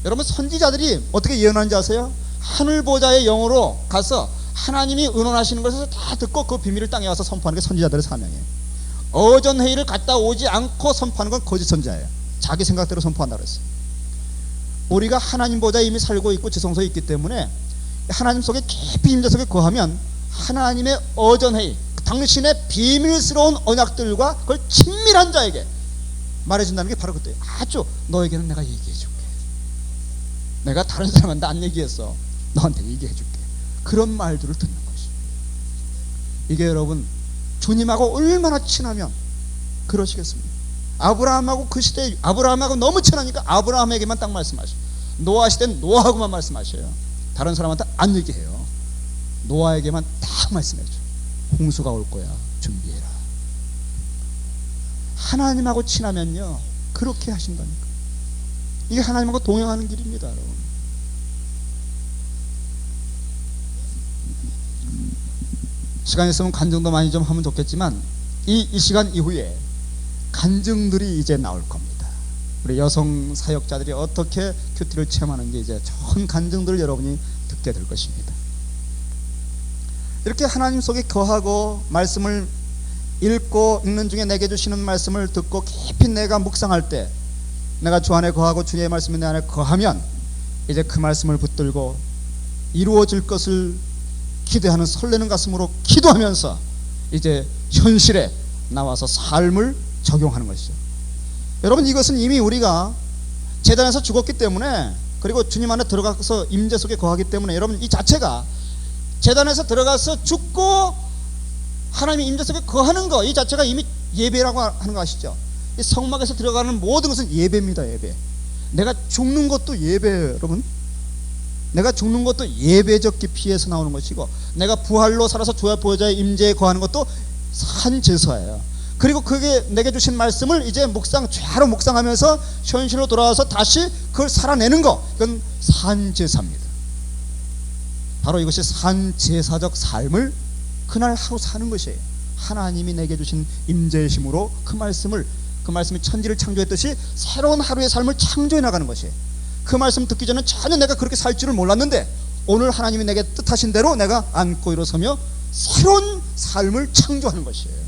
여러분, 선지자들이 어떻게 예언하는지 아세요? 하늘 보좌의 영으로 가서 하나님이 의논하시는 것을 다 듣고 그 비밀을 땅에 와서 선포하는 게 선지자들의 사명이에요. 어전회의를 갔다 오지 않고 선포하는 건 거짓 선지자예요. 자기 생각대로 선포한다고 그랬어요. 우리가 하나님 보좌에 이미 살고 있고 지성소에 있기 때문에 하나님 속에 깊이 임재 속에 거하면 하나님의 어전회의, 당신의 비밀스러운 언약들과 그걸 친밀한 자에게 말해준다는 게 바로 그때예요. 아주 너에게는 내가 얘기해줄게. 내가 다른 사람한테 안 얘기했어. 너한테 얘기해줄게. 그런 말들을 듣는 것이. 이게 여러분 주님하고 얼마나 친하면 그러시겠습니까? 아브라함하고 그 시대에 아브라함하고 너무 친하니까 아브라함에게만 딱 말씀하셔요. 노아 시대는 노아하고만 말씀하셔요. 다른 사람한테 안 얘기해요. 노아에게만 딱 말씀해줘. 홍수가 올 거야. 준비해라. 하나님하고 친하면요 그렇게 하신다니까. 이게 하나님하고 동행하는 길입니다, 여러분. 시간 있으면 간증도 많이 좀 하면 좋겠지만 이 시간 이후에 간증들이 이제 나올 겁니다. 우리 여성 사역자들이 어떻게 큐티를 체험하는지 이제 좋은 간증들을 여러분이 듣게 될 것입니다. 이렇게 하나님 속에 거하고 말씀을 읽고 읽는 중에 내게 주시는 말씀을 듣고 깊이 내가 묵상할 때 내가 주 안에 거하고 주의 말씀이 내 안에 거하면 이제 그 말씀을 붙들고 이루어질 것을 기대하는 설레는 가슴으로 기도하면서 이제 현실에 나와서 삶을 적용하는 것이죠. 여러분, 이것은 이미 우리가 제단에서 죽었기 때문에, 그리고 주님 안에 들어가서 임재 속에 거하기 때문에, 여러분 이 자체가 제단에서 들어가서 죽고 하나님의 임재 속에 거하는 거, 이 자체가 이미 예배라고 하는 거 아시죠? 이 성막에서 들어가는 모든 것은 예배입니다. 예배. 내가 죽는 것도 예배예요, 여러분. 내가 죽는 것도 예배적 깊이에서 나오는 것이고, 내가 부활로 살아서 주의 보좌의 임재에 거하는 것도 산제사예요. 그리고 그게 내게 주신 말씀을 이제 죄로 묵상하면서 현실로 돌아와서 다시 그걸 살아내는 거, 이건 산제사입니다. 바로 이것이 산제사적 삶을 그날 하루 사는 것이에요. 하나님이 내게 주신 임재의 힘으로 그 말씀이 천지를 창조했듯이 새로운 하루의 삶을 창조해 나가는 것이에요. 그 말씀 듣기 전에 전혀 내가 그렇게 살 줄을 몰랐는데 오늘 하나님이 내게 뜻하신 대로 내가 안고 일어서며 새로운 삶을 창조하는 것이에요.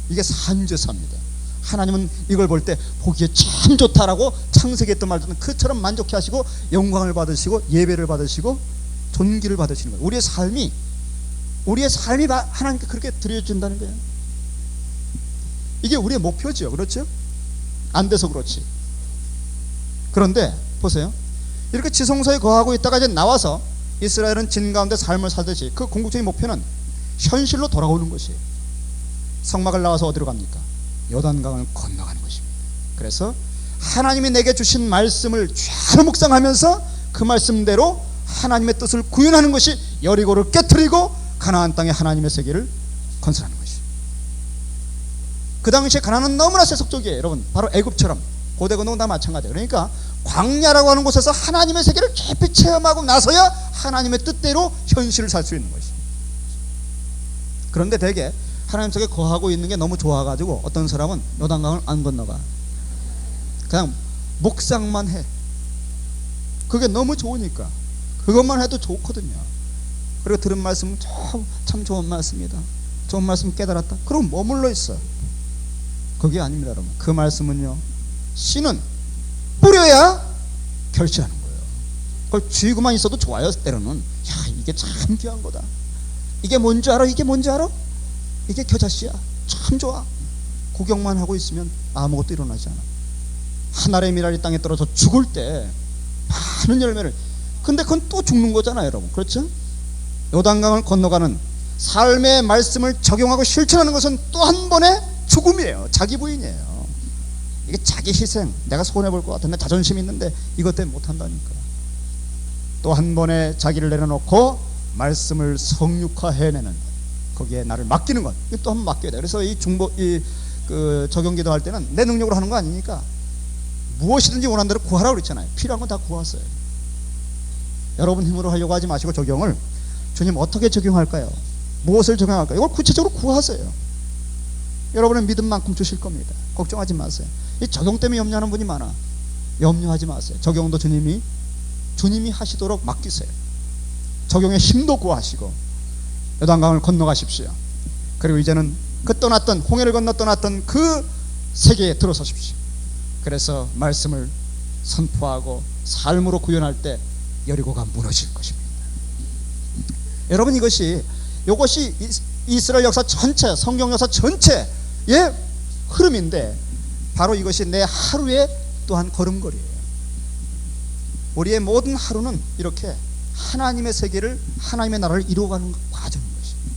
이게 산제사입니다. 하나님은 이걸 볼 때 보기에 참 좋다라고 창세기 했던 말들은 그처럼 만족해 하시고 영광을 받으시고 예배를 받으시고 존귀를 받으시는 거예요. 우리의 삶이 하나님께 그렇게 드려준다는 거예요. 이게 우리의 목표죠. 그렇죠? 안 돼서 그렇지. 그런데 보세요. 이렇게 지성소에 거하고 있다가 이제 나와서 이스라엘은 진 가운데 삶을 살듯이 그 궁극적인 목표는 현실로 돌아오는 것이에요. 성막을 나와서 어디로 갑니까? 요단강을 건너가는 것입니다. 그래서 하나님이 내게 주신 말씀을 잘 묵상하면서 그 말씀대로 하나님의 뜻을 구현하는 것이 여리고를 깨트리고 가나안 땅에 하나님의 세계를 건설하는 것이에요. 그 당시에 가나안은 너무나 세속적이에요. 여러분, 바로 애굽처럼 고대 건너는 다 마찬가지예요. 그러니까 광야라고 하는 곳에서 하나님의 세계를 깊이 체험하고 나서야 하나님의 뜻대로 현실을 살 수 있는 것이에요. 그런데 대개 하나님 속에 거하고 있는 게 너무 좋아가지고 어떤 사람은 요단강을 안 건너가. 그냥 묵상만 해. 그게 너무 좋으니까 그것만 해도 좋거든요. 그리고 들은 말씀은 참 좋은 말씀이다, 좋은 말씀 깨달았다, 그럼 머물러 있어요. 그게 아닙니다, 여러분. 그 말씀은요, 씨는 뿌려야 결실하는 거예요. 그걸 쥐고만 있어도 좋아요. 때로는 야, 이게 참 귀한 거다. 이게 뭔지 알아? 이게 뭔지 알아? 이게 겨자씨야. 참 좋아. 구경만 하고 있으면 아무것도 일어나지 않아. 한 알의 미랄이 땅에 떨어져 죽을 때 많은 열매를, 근데 그건 또 죽는 거잖아요, 여러분. 그렇죠? 요단강을 건너가는 삶의 말씀을 적용하고 실천하는 것은 또 한 번의 죽음이에요. 자기 부인이에요. 이게 자기 희생, 내가 손해볼 것 같은데 자존심 있는데 이것 때문에 못한다니까. 또 한 번에 자기를 내려놓고 말씀을 성육화해내는, 거기에 나를 맡기는 것, 이거 또 한 번 맡겨야 돼. 그래서 그 적용기도 할 때는 내 능력으로 하는 거 아니니까 무엇이든지 원하는 대로 구하라고 그랬잖아요. 필요한 건 다 구하세요. 여러분 힘으로 하려고 하지 마시고 적용을, 주님 어떻게 적용할까요? 무엇을 적용할까요? 이걸 구체적으로 구하세요. 여러분의 믿음만큼 주실 겁니다. 걱정하지 마세요. 이 적용 때문에 염려하는 분이 많아. 염려하지 마세요. 적용도 주님이 하시도록 맡기세요. 적용의 힘도 구하시고 요단강을 건너가십시오. 그리고 이제는 그 떠났던, 홍해를 건너 떠났던 그 세계에 들어서십시오. 그래서 말씀을 선포하고 삶으로 구현할 때 여리고가 무너질 것입니다. 여러분, 이것이 이스라엘 역사 전체, 성경 역사 전체의 흐름인데 바로 이것이 내 하루의 또한 걸음걸이에요. 우리의 모든 하루는 이렇게 하나님의 세계를, 하나님의 나라를 이루어가는 과정인 것입니다.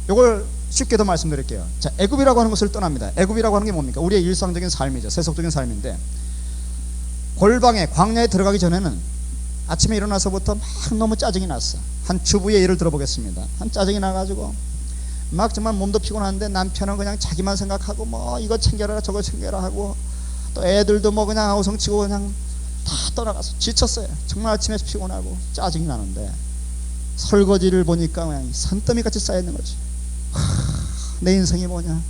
이걸 쉽게 더 말씀드릴게요. 자, 애굽이라고 하는 것을 떠납니다. 애굽이라고 하는 게 뭡니까? 우리의 일상적인 삶이죠. 세속적인 삶인데, 골방에, 광야에 들어가기 전에는 아침에 일어나서부터 막 너무 짜증이 났어. 한 주부의 예를 들어보겠습니다. 한 짜증이 나가지고 막 정말 몸도 피곤한데 남편은 그냥 자기만 생각하고 뭐 이거 챙겨라 저거 챙겨라 하고, 또 애들도 뭐 그냥 아우성치고 그냥 다 떠나가서 지쳤어요. 정말 아침에 피곤하고 짜증이 나는데 설거지를 보니까 그냥 산더미 같이 쌓여있는 거지. 내 인생이 뭐냐,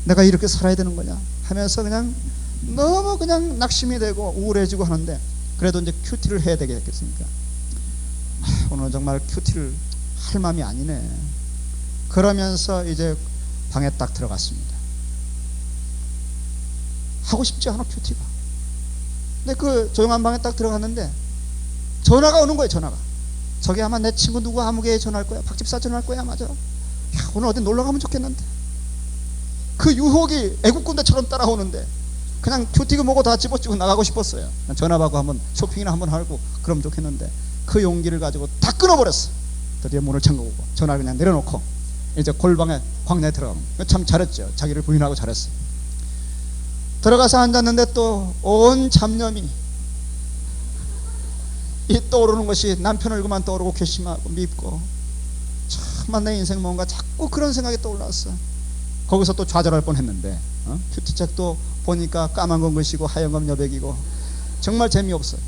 내가 이렇게 살아야 되는 거냐 하면서 그냥 너무 그냥 낙심이 되고 우울해지고 하는데, 그래도 이제 큐티를 해야 되겠습니까? 오늘 정말 큐티를 할 마음이 아니네. 그러면서 이제 방에 딱 들어갔습니다. 하고 싶지 않아, 큐티가. 근데 그 조용한 방에 딱 들어갔는데 전화가 오는 거예요. 전화가. 저기 아마 내 친구 누구 아무개 전화할 거야, 박집사 전화할 거야. 맞아. 야, 오늘 어디 놀러 가면 좋겠는데. 그 유혹이 애국 군대처럼 따라오는데 그냥 큐티그 뭐고 다 집어치고 나가고 싶었어요. 전화 받고 한번 쇼핑이나 한번 하고 그러면 좋겠는데 그 용기를 가지고 다 끊어버렸어. 드디어 문을 잠그고 전화를 그냥 내려놓고 이제 골방에 광야에 들어가면 참 잘했죠. 자기를 부인하고 잘했어요. 들어가서 앉았는데 또 온 잡념이 이 떠오르는 것이 남편 얼굴만 떠오르고 괘씸하고 밉고 참만 내 인생 뭔가 자꾸 그런 생각이 떠올랐어. 거기서 또 좌절할 뻔했는데 큐티책도 보니까 까만 건 글씨고 하얀 건 여백이고 정말 재미없어요.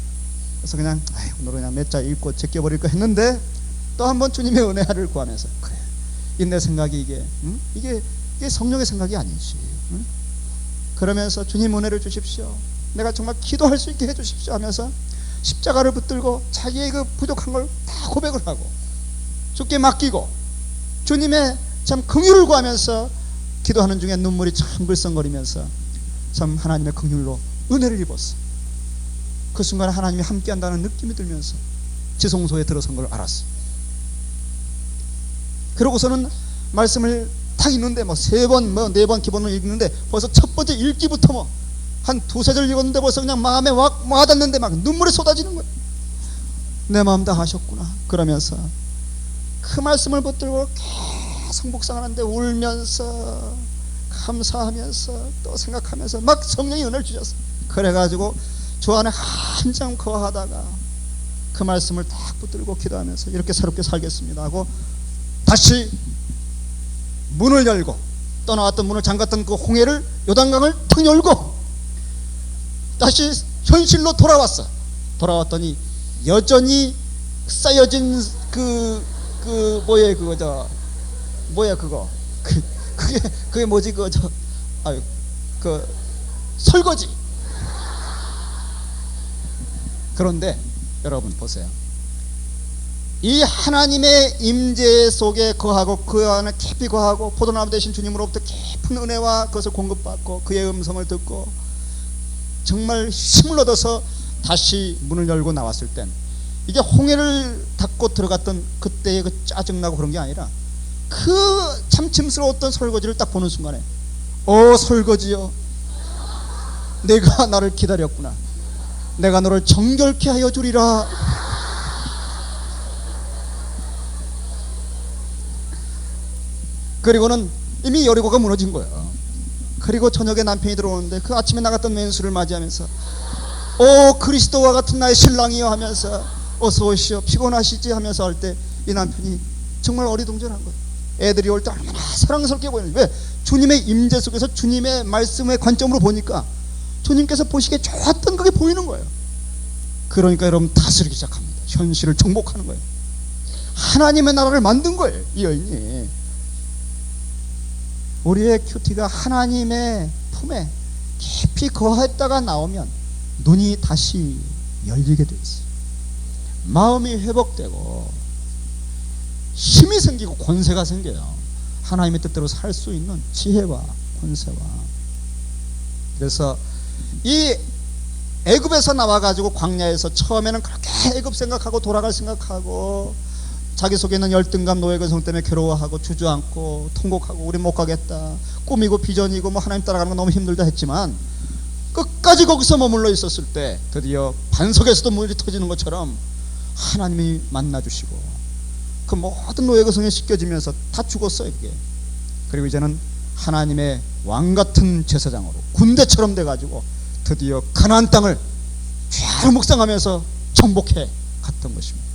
그래서 그냥 오늘은 그냥 몇 자 읽고 제껴버릴까 했는데 또 한번 주님의 은혜를 구하면서 그래 이 내 생각이 이게 성령의 생각이 아니지. 그러면서 주님 은혜를 주십시오. 내가 정말 기도할 수 있게 해주십시오 하면서 십자가를 붙들고 자기의 그 부족한 걸 다 고백을 하고 주께 맡기고 주님의 참 긍휼을 구하면서 기도하는 중에 눈물이 참 글썽거리면서 참 하나님의 긍휼로 은혜를 입었어. 그 순간에 하나님이 함께한다는 느낌이 들면서 지성소에 들어선 걸 알았어. 그러고서는 말씀을 딱 읽는데 세 번 네 번 기본을 읽는데 벌써 첫 번째 읽기부터 한 두세 절 읽었는데 벌써 그냥 마음에 와닿는데 막 눈물이 쏟아지는 거예요. 내 마음 다 하셨구나. 그러면서 그 말씀을 붙들고 계속 묵상하는데 울면서 감사하면서 또 생각하면서 막 성령이 은혜를 주셨어요. 그래가지고 주 안에 한참 거하다가 그 말씀을 딱 붙들고 기도하면서 이렇게 새롭게 살겠습니다 하고 다시 문을 열고 떠나왔던 문을 잠갔던 그 홍해를 요단강을 턱 열고 다시 현실로 돌아왔어. 돌아왔더니 여전히 쌓여진 그게 뭐지 설거지. 그런데 여러분 보세요. 이 하나님의 임재 속에 거하고 그 안에 깊이 거하고 포도나무 되신 주님으로부터 깊은 은혜와 그것을 공급받고 그의 음성을 듣고 정말 힘을 얻어서 다시 문을 열고 나왔을 땐 이게 홍해를 닫고 들어갔던 그때의 그 짜증나고 그런 게 아니라 그 참 짐스러웠던 설거지를 딱 보는 순간에 설거지여 내가 나를 기다렸구나. 내가 너를 정결케 하여 주리라. 그리고는 이미 여리고가 무너진 거예요. 그리고 저녁에 남편이 들어오는데 그 아침에 나갔던 왼수를 맞이하면서 그리스도와 같은 나의 신랑이여 하면서 어서 오시오 피곤하시지 하면서 할 때 이 남편이 정말 어리둥절한 거예요. 애들이 올 때 얼마나 사랑스럽게 보이는지. 왜? 주님의 임재 속에서 주님의 말씀의 관점으로 보니까 주님께서 보시기에 좋았던 그게 보이는 거예요. 그러니까 여러분 다스리기 시작합니다. 현실을 정복하는 거예요. 하나님의 나라를 만든 거예요. 이 여인이. 우리의 큐티가 하나님의 품에 깊이 거했다가 나오면 눈이 다시 열리게 돼 있어요. 마음이 회복되고 힘이 생기고 권세가 생겨요. 하나님의 뜻대로 살 수 있는 지혜와 권세와. 그래서 이 애굽에서 나와가지고 광야에서 처음에는 그렇게 애굽 생각하고 돌아갈 생각하고 자기 속에 있는 열등감 노예근성 때문에 괴로워하고 주저앉고 통곡하고 우리 못 가겠다 꿈이고 비전이고 하나님 따라가는 건 너무 힘들다 했지만 끝까지 거기서 머물러 있었을 때 드디어 반석에서도 물이 터지는 것처럼 하나님이 만나주시고 그 모든 노예근성에 씻겨지면서 다 죽었어요 그게. 그리고 이제는 하나님의 왕같은 제사장으로 군대처럼 돼가지고 드디어 가나안 땅을 쫙 묵상하면서 정복해 갔던 것입니다.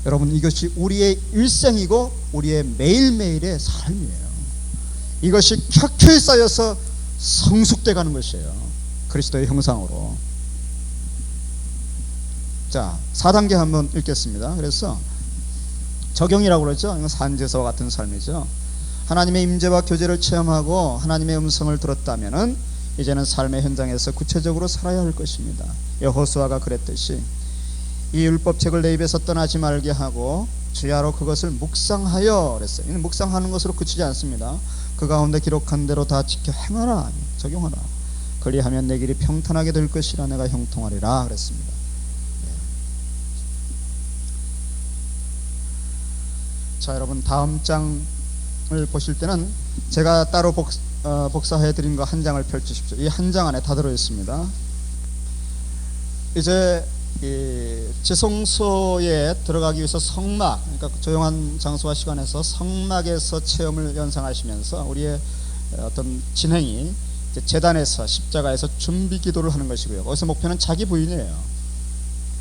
여러분 이것이 우리의 일생이고 우리의 매일매일의 삶이에요. 이것이 켜켜이 쌓여서 성숙돼 가는 것이에요. 그리스도의 형상으로. 자 4단계 한번 읽겠습니다. 그래서 적용이라고 그러죠. 이건 산제사와 같은 삶이죠. 하나님의 임재와 교제를 체험하고 하나님의 음성을 들었다면은 이제는 삶의 현장에서 구체적으로 살아야 할 것입니다. 여호수아가 그랬듯이 이 율법책을 내 입에서 떠나지 말게 하고 주야로 그것을 묵상하여 그랬어요. 묵상하는 것으로 그치지 않습니다. 그 가운데 기록한 대로 다 지켜 행하라, 적용하라. 그리하면 내 길이 평탄하게 될 것이라 내가 형통하리라 그랬습니다. 자 여러분 다음 장을 보실 때는 제가 따로 복사해 드린 거 한 장을 펼치십시오. 이 한 장 안에 다 들어 있습니다. 이제 이 지성소에 들어가기 위해서 성막, 그러니까 조용한 장소와 시간에서 성막에서 체험을 연상하시면서 우리의 어떤 진행이 이제 제단에서 십자가에서 준비 기도를 하는 것이고요. 거기서 목표는 자기 부인이에요.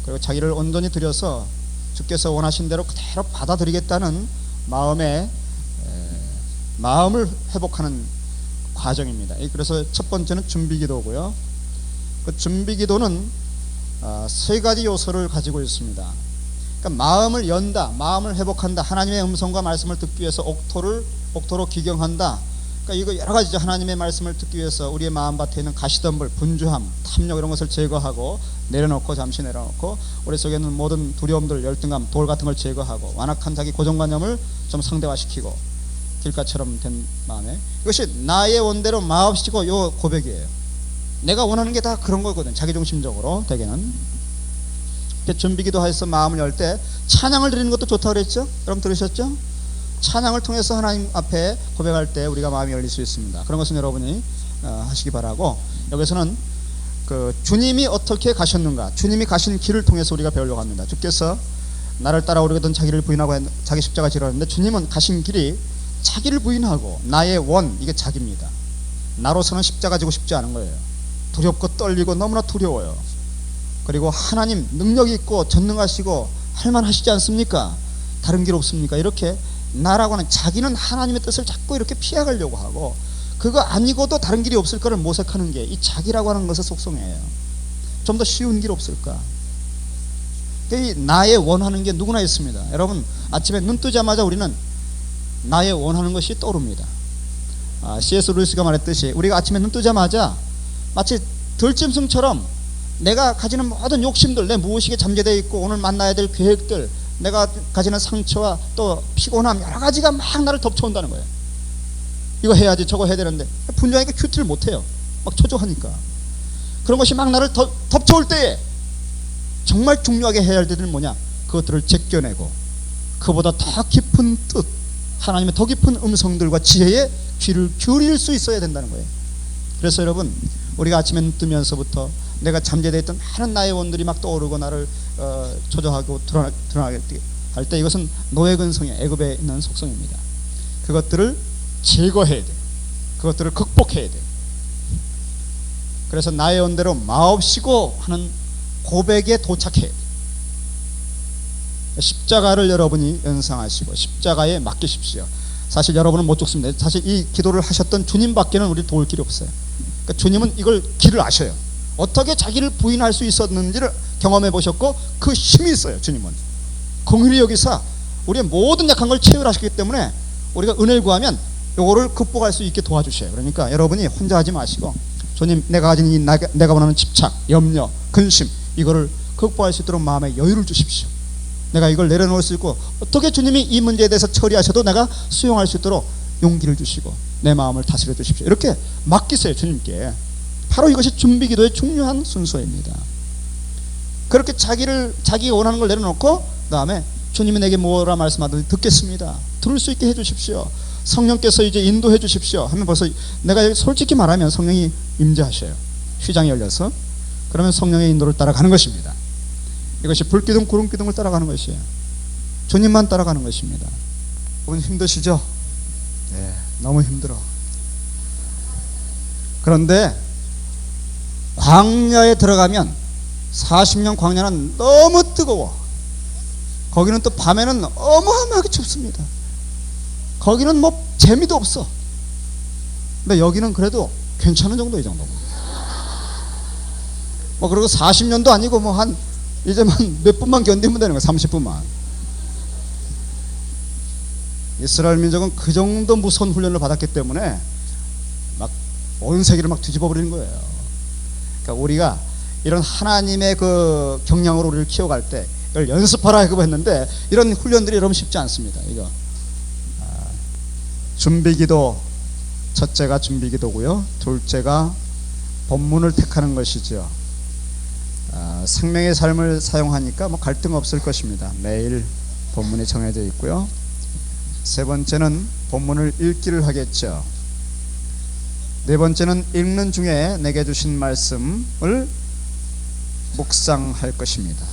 그리고 자기를 온전히 드려서 주께서 원하신 대로 그대로 받아들이겠다는 마음을 회복하는 과정입니다. 그래서 첫 번째는 준비 기도고요. 그 준비 기도는 세 가지 요소를 가지고 있습니다. 그러니까 마음을 연다, 마음을 회복한다, 하나님의 음성과 말씀을 듣기 위해서 옥토로 기경한다. 그러니까 이거 여러 가지죠. 하나님의 말씀을 듣기 위해서 우리의 마음밭에 있는 가시덤불, 분주함, 탐욕 이런 것을 제거하고 내려놓고 잠시 내려놓고 우리 속에 있는 모든 두려움들, 열등감, 돌 같은 걸 제거하고 완악한 자기 고정관념을 좀 상대화시키고 길가처럼 된 마음에, 이것이 나의 원대로 마옵시고 요 고백이에요. 내가 원하는 게 다 그런 거거든. 자기중심적으로 대개는. 준비기도 해서 마음을 열 때 찬양을 드리는 것도 좋다고 그랬죠? 여러분 들으셨죠? 찬양을 통해서 하나님 앞에 고백할 때 우리가 마음이 열릴 수 있습니다. 그런 것은 여러분이 하시기 바라고, 여기서는 그 주님이 어떻게 가셨는가, 주님이 가신 길을 통해서 우리가 배우려고 합니다. 주께서 나를 따라오려거든 자기를 부인하고 자기 십자가 지라는데, 주님은 가신 길이 자기를 부인하고 나의 원, 이게 자기입니다. 나로서는 십자가 지고 싶지 않은 거예요. 두렵고 떨리고 너무나 두려워요. 그리고 하나님 능력이 있고 전능하시고 할만하시지 않습니까? 다른 길 없습니까? 이렇게 나라고 하는 자기는 하나님의 뜻을 자꾸 이렇게 피해가려고 하고, 그거 아니고도 다른 길이 없을 거를 모색하는 게 이 자기라고 하는 것의 속성이에요. 좀 더 쉬운 길 없을까? 이 나의 원하는 게 누구나 있습니다. 여러분 아침에 눈 뜨자마자 우리는 나의 원하는 것이 떠오릅니다. C.S. 루이스가 말했듯이 우리가 아침에 눈 뜨자마자 마치 들짐승처럼 내가 가지는 모든 욕심들, 내 무의식에 잠재되어 있고 오늘 만나야 될 계획들, 내가 가지는 상처와 또 피곤함, 여러 가지가 막 나를 덮쳐온다는 거예요. 이거 해야지 저거 해야 되는데 분주하니까 큐티를 못해요. 막 초조하니까. 그런 것이 막 나를 덮쳐올 때에 정말 중요하게 해야 할 때는 뭐냐, 그것들을 제껴내고 그보다 더 깊은 뜻, 하나님의 더 깊은 음성들과 지혜에 귀를 기울일 수 있어야 된다는 거예요. 그래서 여러분 우리가 아침에 눈 뜨면서부터 내가 잠재되어 있던 많은 나의 원들이 막 떠오르고 나를 초조하고 드러나게 할 때, 이것은 노예근성의 애굽에 있는 속성입니다. 그것들을 제거해야 돼. 그것들을 극복해야 돼. 그래서 나의 원대로 마옵시고 하는 고백에 도착해야 돼. 십자가를 여러분이 연상하시고 십자가에 맡기십시오. 사실 여러분은 못 죽습니다. 사실 이 기도를 하셨던 주님밖에는 우리 도울 길이 없어요. 그러니까 주님은 이걸 길을 아셔요. 어떻게 자기를 부인할 수 있었는지를 경험해 보셨고 그 힘이 있어요. 주님은 긍휼히 여기사 우리의 모든 약한 걸 채울하셨기 때문에 우리가 은혜를 구하면 요거를 극복할 수 있게 도와주셔요. 그러니까 여러분이 혼자 하지 마시고, 주님 내가 가진 이 내가 원하는 집착, 염려, 근심, 이거를 극복할 수 있도록 마음에 여유를 주십시오. 내가 이걸 내려놓을 수 있고 어떻게 주님이 이 문제에 대해서 처리하셔도 내가 수용할 수 있도록 용기를 주시고 내 마음을 다스려 주십시오. 이렇게 맡기세요. 주님께. 바로 이것이 준비기도의 중요한 순서입니다. 그렇게 자기가 원하는 걸 내려놓고 그 다음에 주님이 내게 뭐라 말씀하든지 듣겠습니다. 들을 수 있게 해주십시오. 성령께서 이제 인도해 주십시오 하면 벌써 내가 솔직히 말하면 성령이 임재하셔요. 휘장이 열려서. 그러면 성령의 인도를 따라가는 것입니다. 이것이 불기둥 구름기둥을 따라가는 것이에요. 주님만 따라가는 것입니다. 여러분 힘드시죠? 네, 너무 힘들어. 그런데 광야에 들어가면 40년 광야는 너무 뜨거워. 거기는 또 밤에는 어마어마하게 춥습니다. 거기는 뭐 재미도 없어. 근데 여기는 그래도 괜찮은 정도, 이 정도. 뭐 그리고 40년도 아니고 뭐 한 이제 몇 분만 견디면 되는 거야. 30분만. 이스라엘 민족은 그 정도 무서운 훈련을 받았기 때문에 막 온 세계를 막 뒤집어 버리는 거예요. 그러니까 우리가 이런 하나님의 그 경량으로 우리를 키워갈 때 이걸 연습하라 그거 했는데, 이런 훈련들이 여러분 쉽지 않습니다. 이거 준비기도, 첫째가 준비기도고요. 둘째가 본문을 택하는 것이죠. 생명의 삶을 사용하니까 뭐 갈등 없을 것입니다. 매일 본문이 정해져 있고요. 세 번째는 본문을 읽기를 하겠죠. 네 번째는 읽는 중에 내게 주신 말씀을 묵상할 것입니다.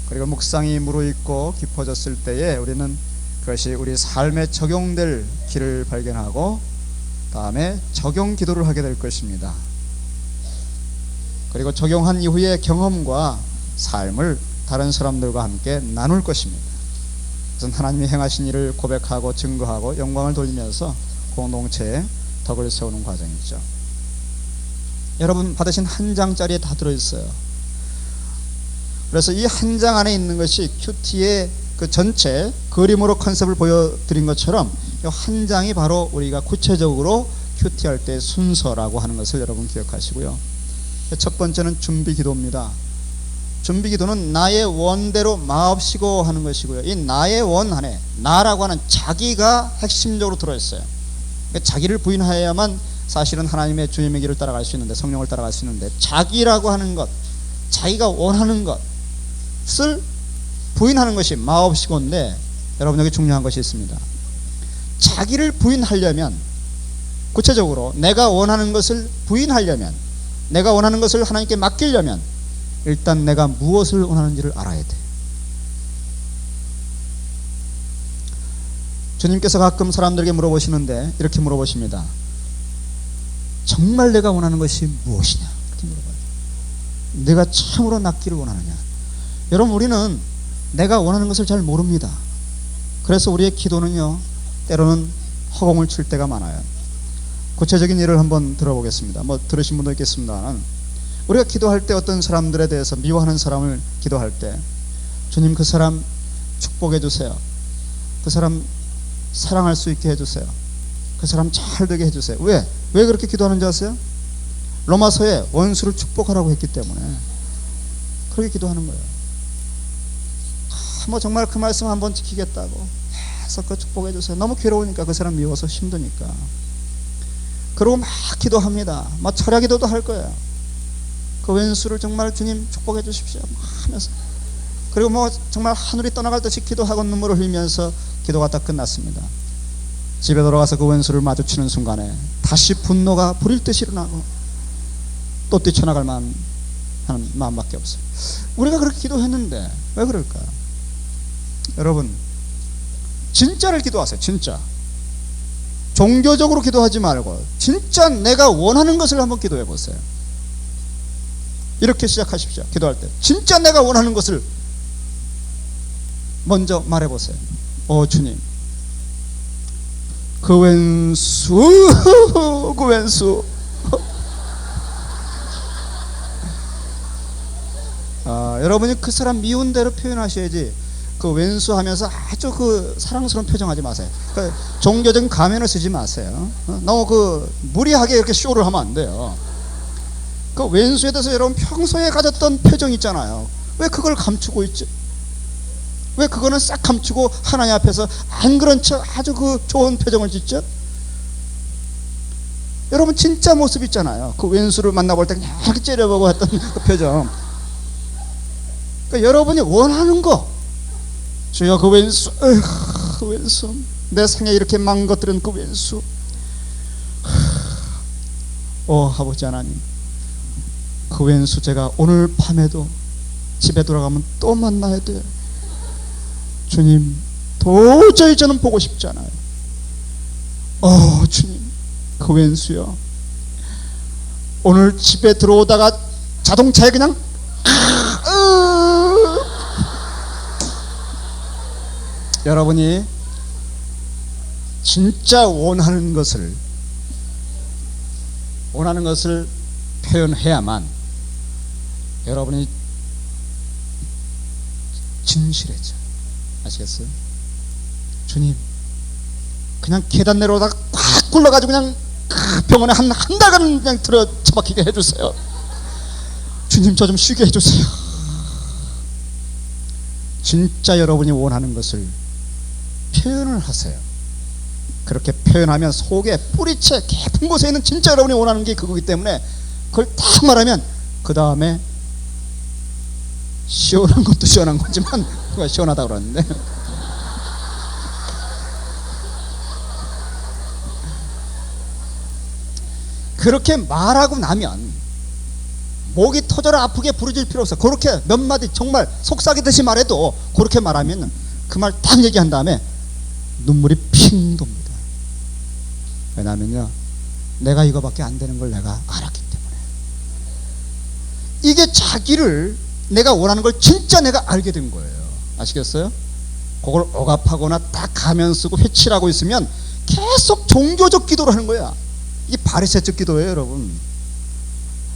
그리고 묵상이 무르익고 깊어졌을 때에 우리는 그것이 우리 삶에 적용될 길을 발견하고 다음에 적용 기도를 하게 될 것입니다. 그리고 적용한 이후의 경험과 삶을 다른 사람들과 함께 나눌 것입니다. 그것은 하나님이 행하신 일을 고백하고 증거하고 영광을 돌리면서 공동체에 덕을 세우는 과정이죠. 여러분 받으신 한 장짜리에 다 들어있어요. 그래서 이 한 장 안에 있는 것이 큐티의 그 전체 그림으로 컨셉을 보여드린 것처럼 이 한 장이 바로 우리가 구체적으로 큐티할 때 순서라고 하는 것을 여러분 기억하시고요. 첫 번째는 준비 기도입니다. 준비 기도는 나의 원대로 마옵시고 하는 것이고요. 이 나의 원 안에 나라고 하는 자기가 핵심적으로 들어있어요. 자기를 부인하여야만 사실은 하나님의 주님의 길을 따라갈 수 있는데, 성령을 따라갈 수 있는데, 자기라고 하는 것, 자기가 원하는 것을 부인하는 것이 마옵시고인데, 여러분 여기 중요한 것이 있습니다. 자기를 부인하려면, 구체적으로 내가 원하는 것을 부인하려면, 내가 원하는 것을 하나님께 맡기려면 일단 내가 무엇을 원하는지를 알아야 돼. 주님께서 가끔 사람들에게 물어보시는데 이렇게 물어보십니다. 정말 내가 원하는 것이 무엇이냐? 이렇게 물어봐요. 내가 참으로 낫기를 원하느냐? 여러분 우리는 내가 원하는 것을 잘 모릅니다. 그래서 우리의 기도는요 때로는 허공을 칠 때가 많아요. 구체적인 예를 한번 들어보겠습니다. 뭐 들으신 분도 있겠습니다만, 우리가 기도할 때 어떤 사람들에 대해서 미워하는 사람을 기도할 때 주님 그 사람 축복해 주세요. 그 사람 사랑할 수 있게 해주세요. 그 사람 잘 되게 해주세요. 왜 그렇게 기도하는지 아세요? 로마서에 원수를 축복하라고 했기 때문에 그렇게 기도하는 거예요. 뭐 정말 그 말씀 한번 지키겠다고 해서 그 축복해 주세요. 너무 괴로우니까, 그 사람 미워서 힘드니까. 그러고 막 기도합니다. 막 철야 기도도 할 거예요. 그 왼수를 정말 주님 축복해 주십시오 하면서, 그리고 뭐 정말 하늘이 떠나갈 듯이 기도하고 눈물을 흘리면서 기도가 딱 끝났습니다. 집에 돌아가서 그 왼수를 마주치는 순간에 다시 분노가 불일 듯이 일어나고 또 뛰쳐나갈 만한 마음밖에 없어요. 우리가 그렇게 기도했는데 왜 그럴까요? 여러분 진짜를 기도하세요. 진짜 종교적으로 기도하지 말고 진짜 내가 원하는 것을 한번 기도해 보세요. 이렇게 시작하십시오. 기도할 때 진짜 내가 원하는 것을 먼저 말해 보세요. 주님, 그 왼수 그 왼수 여러분이 그 사람 미운 대로 표현하셔야지, 그 왼수 하면서 아주 그 사랑스러운 표정하지 마세요. 그러니까 종교적인 가면을 쓰지 마세요. 너무 그 무리하게 이렇게 쇼를 하면 안 돼요. 그 왼수에 대해서 여러분 평소에 가졌던 표정 있잖아요. 왜 그걸 감추고 있지? 왜 그거는 싹 감추고 하나님 앞에서 안 그런 척 아주 그 좋은 표정을 짓죠? 여러분 진짜 모습 있잖아요. 그 왼수를 만나볼 때 그냥 이렇게 째려보고 했던 그 표정. 그러니까 여러분이 원하는 거, 주여 그 왼수, 그 왼수, 내 생에 이렇게 망가뜨린 그 왼수, 아버지 하나님, 그 왼수 제가 오늘 밤에도 집에 돌아가면 또 만나야 돼요. 주님, 도저히 저는 보고 싶지 않아요. 주님, 그 왼수요, 오늘 집에 들어오다가 자동차에 그냥 여러분이 진짜 원하는 것을 표현해야만 여러분이 진실해져. 아시겠어요? 주님, 그냥 계단 내려오다가 꽉 굴러가지고 그냥 병원에 한 달간 그냥 들어 처박히게 해주세요. 주님, 저 좀 쉬게 해주세요. 진짜 여러분이 원하는 것을 표현을 하세요. 그렇게 표현하면 속에 뿌리채 깊은 곳에 있는 진짜 여러분이 원하는 게 그거기 때문에 그걸 딱 말하면 그 다음에 시원한 것도 시원한 거지만 누가 시원하다고 그러는데 그렇게 말하고 나면 목이 터져라 아프게 부르질 필요 없어. 그렇게 몇 마디 정말 속삭이듯이 말해도 그렇게 말하면 그 말 딱 얘기한 다음에 눈물이 핑 돕니다. 왜냐하면요, 내가 이거밖에 안 되는 걸 내가 알았기 때문에. 이게 자기를 내가 원하는 걸 진짜 내가 알게 된 거예요. 아시겠어요? 그걸 억압하거나 딱 가면 쓰고 회칠하고 있으면 계속 종교적 기도를 하는 거야. 이게 바리새적 기도예요, 여러분.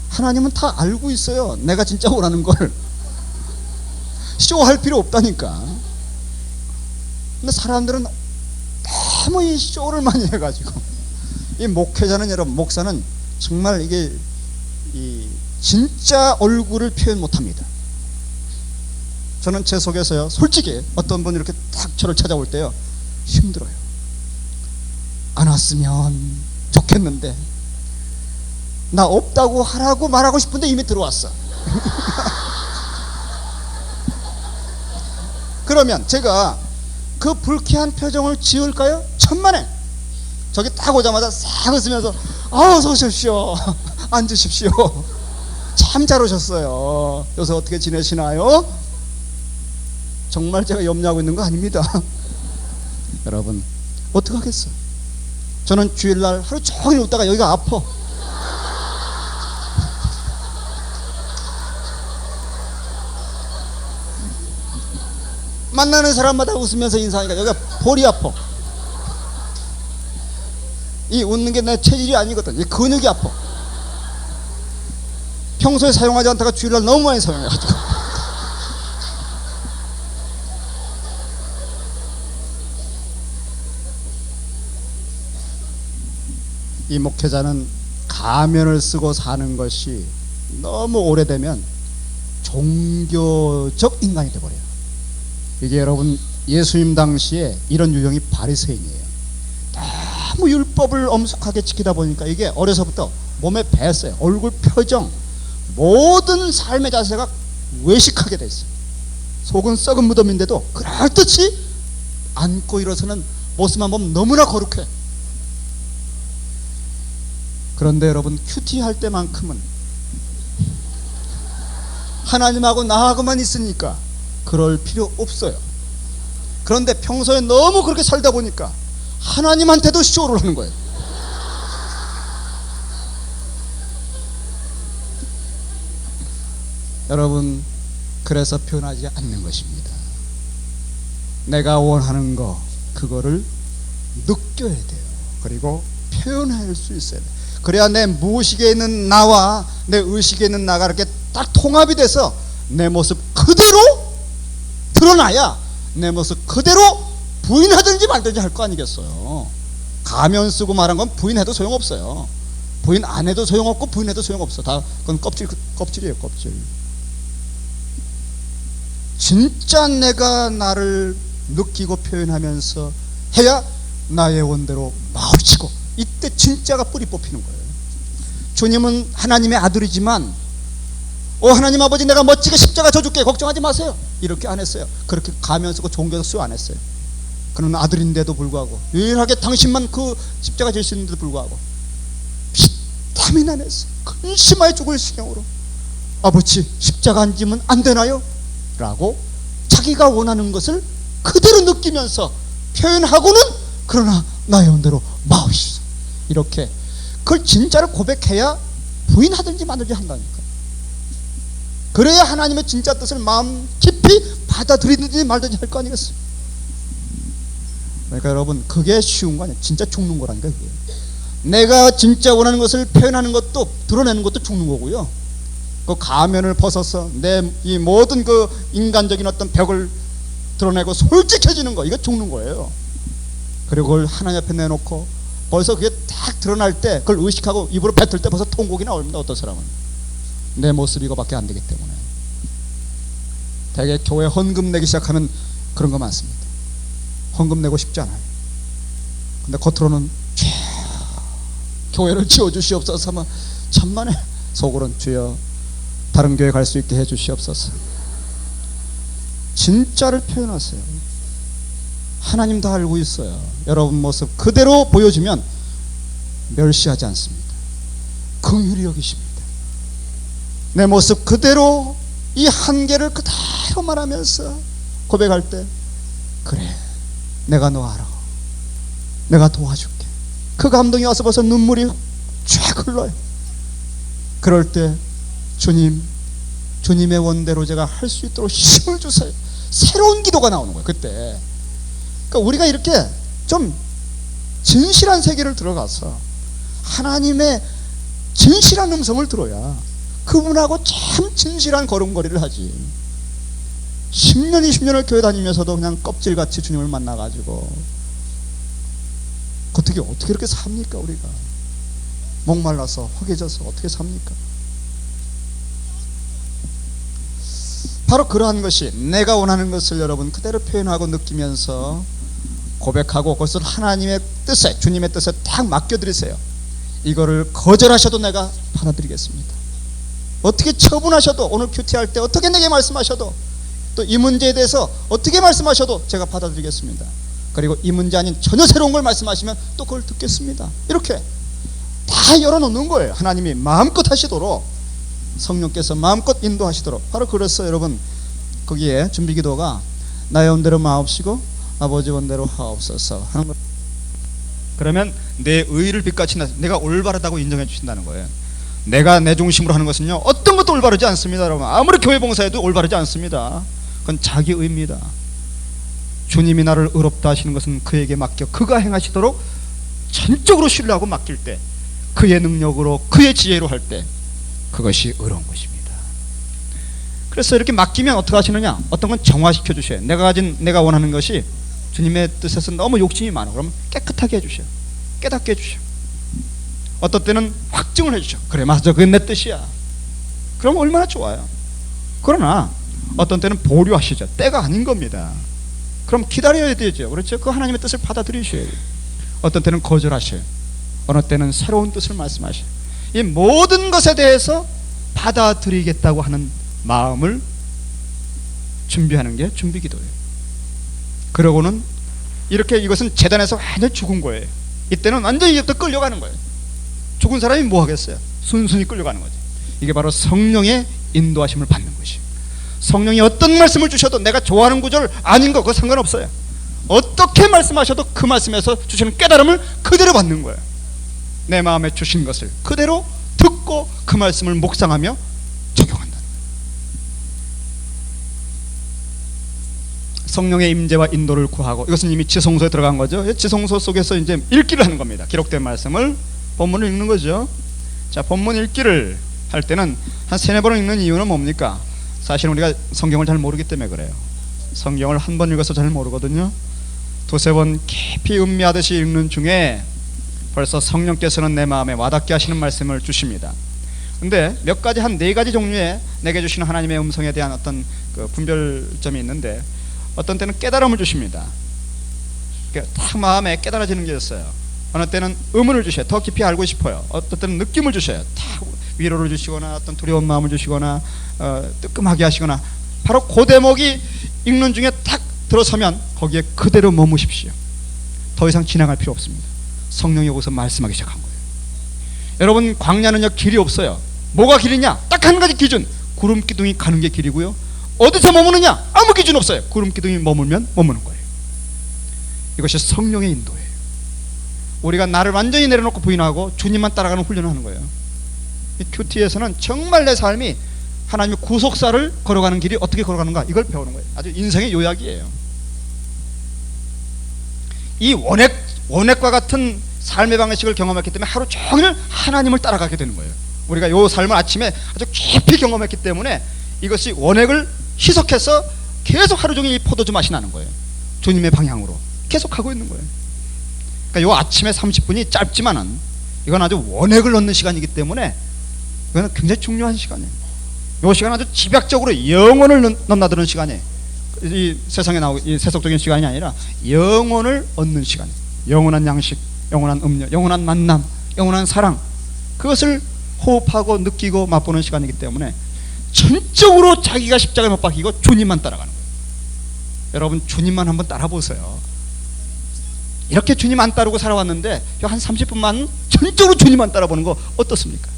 하나님은 다 알고 있어요. 내가 진짜 원하는 걸. 쇼할 필요 없다니까. 근데 사람들은 너무 이 쇼를 많이 해가지고, 이 목회자는, 여러분, 목사는 정말 이게 이 진짜 얼굴을 표현 못합니다. 저는 제 속에서요, 솔직히 어떤 분이 이렇게 딱 저를 찾아올 때요, 힘들어요. 안 왔으면 좋겠는데, 나 없다고 하라고 말하고 싶은데 이미 들어왔어. 그러면 제가 그 불쾌한 표정을 지을까요? 천만에. 저기 딱 오자마자 싹 웃으면서 어서 오십시오. 앉으십시오. 참 잘 오셨어요. 요새 어떻게 지내시나요? 정말 제가 염려하고 있는 거 아닙니다. 여러분, 어떡하겠어. 저는 주일날 하루 종일 웃다가 여기가 아파. 만나는 사람마다 웃으면서 인사하니까 여기가 볼이 아파. 이 웃는 게 내 체질이 아니거든. 이 근육이 아파. 평소에 사용하지 않다가 주일날 너무 많이 사용해가지고. 이 목회자는 가면을 쓰고 사는 것이 너무 오래되면 종교적 인간이 되어버려요. 이게 여러분, 예수님 당시에 이런 유형이 바리새인이에요. 너무 율법을 엄숙하게 지키다 보니까 이게 어려서부터 몸에 배었어요. 얼굴 표정, 모든 삶의 자세가 외식하게 됐어요. 속은 썩은 무덤인데도 그럴듯이 앉고 일어서는 모습만 보면 너무나 거룩해. 그런데 여러분, 큐티할 때만큼은 하나님하고 나하고만 있으니까 그럴 필요 없어요. 그런데 평소에 너무 그렇게 살다 보니까 하나님한테도 쇼를 하는 거예요. 여러분, 그래서 표현하지 않는 것입니다. 내가 원하는 거, 그거를 느껴야 돼요. 그리고 표현할 수 있어야 돼요. 그래야 내 무의식에 있는 나와 내 의식에 있는 나가 이렇게 딱 통합이 돼서 내 모습 그대로 드러나야 내 모습 그대로 부인하든지 말든지 할 거 아니겠어요. 가면 쓰고 말한 건 부인해도 소용없어요. 부인 안 해도 소용없고 부인해도 소용없어. 다 그건 껍질이에요, 껍질. 진짜 내가 나를 느끼고 표현하면서 해야 나의 원대로 마우치고, 이때 진짜가 뿌리 뽑히는 거예요. 주님은 하나님의 아들이지만 하나님 아버지, 내가 멋지게 십자가 져줄게, 걱정하지 마세요, 이렇게 안 했어요. 그렇게 가면 쓰고 종교도 쓰고 안 했어요. 그는 아들인데도 불구하고, 유일하게 당신만 그 십자가 질 수 있는데도 불구하고 피땀이 나면서 근심하여 죽을 심령으로, 아버지 십자가 안 지면 안 되나요? 라고 자기가 원하는 것을 그대로 느끼면서 표현하고는, 그러나 나의 원대로 마옵시소, 이렇게 그걸 진짜로 고백해야 부인하든지 말든지 한다니까. 그래야 하나님의 진짜 뜻을 마음 깊이 받아들이든지 말든지 할 거 아니겠어요. 그러니까 여러분, 그게 쉬운 거 아니에요. 진짜 죽는 거라니까. 그게 내가 진짜 원하는 것을 표현하는 것도, 드러내는 것도 죽는 거고요. 그 가면을 벗어서 내 이 모든 그 인간적인 어떤 벽을 드러내고 솔직해지는 거, 이거 죽는 거예요. 그리고 그걸 하나님 앞에 내놓고 벌써 그게 딱 드러날 때 그걸 의식하고 입으로 뱉을 때 벌써 통곡이 나옵니다. 어떤 사람은 내 모습이 이거밖에 안 되기 때문에. 대개 교회 헌금 내기 시작하면 그런 거 많습니다. 헌금 내고 싶지 않아요. 근데 겉으로는 교회를 지어주시옵소서 하면 천만에, 속으로는 주여 다른 교회 갈 수 있게 해주시옵소서. 진짜를 표현하세요. 하나님 다 알고 있어요. 여러분 모습 그대로 보여주면 멸시하지 않습니다. 긍휼히 여기십니다. 내 모습 그대로 이 한계를 그대로 말하면서 고백할 때, 그래, 내가 너 알아, 내가 도와줄게. 그 감동이 와서 벌써 눈물이 쫙 흘러요. 그럴 때 주님의 원대로 제가 할 수 있도록 힘을 주세요. 새로운 기도가 나오는 거예요. 그때 그러니까 우리가 이렇게 좀 진실한 세계를 들어가서 하나님의 진실한 음성을 들어야 그분하고 참 진실한 걸음걸이를 하지. 10년 20년을 교회 다니면서도 그냥 껍질같이 주님을 만나가지고 어떻게 그렇게 삽니까? 우리가 목말라서 허기져서 어떻게 삽니까? 바로 그러한 것이, 내가 원하는 것을 여러분 그대로 표현하고 느끼면서 고백하고 그것을 하나님의 뜻에, 주님의 뜻에 딱 맡겨드리세요. 이거를 거절하셔도 내가 받아들이겠습니다. 어떻게 처분하셔도, 오늘 큐티할 때 어떻게 내게 말씀하셔도, 또 이 문제에 대해서 어떻게 말씀하셔도 제가 받아들이겠습니다. 그리고 이 문제 아닌 전혀 새로운 걸 말씀하시면 또 그걸 듣겠습니다. 이렇게 다 열어놓는 거예요. 하나님이 마음껏 하시도록, 성령께서 마음껏 인도하시도록. 바로 그래서 여러분 거기에 준비기도가 나의 원대로 마옵시고 아버지 원대로 하옵소서 하는 거. 그러면 내 의의를 빛같이 내가 올바르다고 인정해 주신다는 거예요. 내가 내 중심으로 하는 것은요, 어떤 것도 올바르지 않습니다. 여러분, 아무리 교회 봉사해도 올바르지 않습니다. 그건 자기 의입니다. 주님이 나를 의롭다 하시는 것은 그에게 맡겨 그가 행하시도록 전적으로 신뢰하고 맡길 때, 그의 능력으로 그의 지혜로 할 때 그것이 의로운 것입니다. 그래서 이렇게 맡기면 어떻게 하시느냐, 어떤 건 정화시켜 주셔요. 내가 원하는 것이 주님의 뜻에서 너무 욕심이 많아. 그러면 깨끗하게 해주셔요. 깨닫게 해주셔요. 어떤 때는 확증을 해주셔. 그래, 맞아, 그게 내 뜻이야. 그럼 얼마나 좋아요. 그러나 어떤 때는 보류하시죠. 때가 아닌 겁니다. 그럼 기다려야 되죠. 그렇죠? 그 하나님의 뜻을 받아들이셔야 돼요. 어떤 때는 거절하셔요. 어느 때는 새로운 뜻을 말씀하셔요. 이 모든 것에 대해서 받아들이겠다고 하는 마음을 준비하는 게 준비기도예요. 그러고는 이렇게, 이것은 재단에서 완전히 죽은 거예요. 이때는 완전히 이제부터 끌려가는 거예요. 죽은 사람이 뭐 하겠어요? 순순히 끌려가는 거지. 이게 바로 성령의 인도하심을 받는 것이에요. 성령이 어떤 말씀을 주셔도 내가 좋아하는 구절 아닌 거, 그거 상관없어요. 어떻게 말씀하셔도 그 말씀에서 주시는 깨달음을 그대로 받는 거예요. 내 마음에 주신 것을 그대로 듣고 그 말씀을 묵상하며 적용한다. 성령의 임재와 인도를 구하고, 이것은 이미 지성소에 들어간 거죠. 지성소 속에서 이제 읽기를 하는 겁니다. 기록된 말씀을, 본문을 읽는 거죠. 자, 본문 읽기를 할 때는 한 3-4번을 읽는 이유는 뭡니까? 사실 우리가 성경을 잘 모르기 때문에 그래요. 성경을 한 번 읽어서 잘 모르거든요. 2-3번 깊이 음미하듯이 읽는 중에 벌써 성령께서는 내 마음에 와닿게 하시는 말씀을 주십니다. 근데 몇 가지, 한 4가지 종류의 내게 주시는 하나님의 음성에 대한 어떤 그 분별점이 있는데, 어떤 때는 깨달음을 주십니다. 딱 마음에 깨달아지는 게 있어요. 어느 때는 의문을 주셔요. 더 깊이 알고 싶어요. 어떤 때는 느낌을 주셔요. 딱 위로를 주시거나 어떤 두려운 마음을 주시거나 뜨끔하게 하시거나. 바로 그 대목이 읽는 중에 딱 들어서면 거기에 그대로 머무십시오. 더 이상 지나갈 필요 없습니다. 성령이 여기서 말씀하기 시작한 거예요. 여러분, 광야는요 길이 없어요. 뭐가 길이냐? 딱 한 가지 기준, 구름 기둥이 가는 게 길이고요. 어디서 머무느냐? 아무 기준 없어요. 구름 기둥이 머물면 머무는 거예요. 이것이 성령의 인도예요. 우리가 나를 완전히 내려놓고 부인하고 주님만 따라가는 훈련을 하는 거예요. 이 큐티에서는 정말 내 삶이 하나님의 구속사를 걸어가는 길이 어떻게 걸어가는가, 이걸 배우는 거예요. 아주 인생의 요약이에요. 이 원액과 같은 삶의 방식을 경험했기 때문에 하루 종일 하나님을 따라가게 되는 거예요. 우리가 이 삶을 아침에 아주 깊이 경험했기 때문에 이것이 원액을 희석해서 계속 하루 종일 이 포도주 맛이 나는 거예요. 주님의 방향으로 계속 가고 있는 거예요. 그러니까 이 아침에 30분이 짧지만은 이건 아주 원액을 넣는 시간이기 때문에 이거는 굉장히 중요한 시간이에요. 이 시간은 아주 집약적으로 영혼을 넘나드는 시간이에요. 이 세상에 나오고 이 세속적인 시간이 아니라 영혼을 얻는 시간이에요. 영원한 양식, 영원한 음료, 영원한 만남, 영원한 사랑, 그것을 호흡하고 느끼고 맛보는 시간이기 때문에 전적으로 자기가 십자가에 못 박히고 주님만 따라가는 거예요. 여러분, 주님만 한번 따라보세요. 이렇게 주님 안 따르고 살아왔는데 한 30분만 전적으로 주님만 따라보는 거 어떻습니까?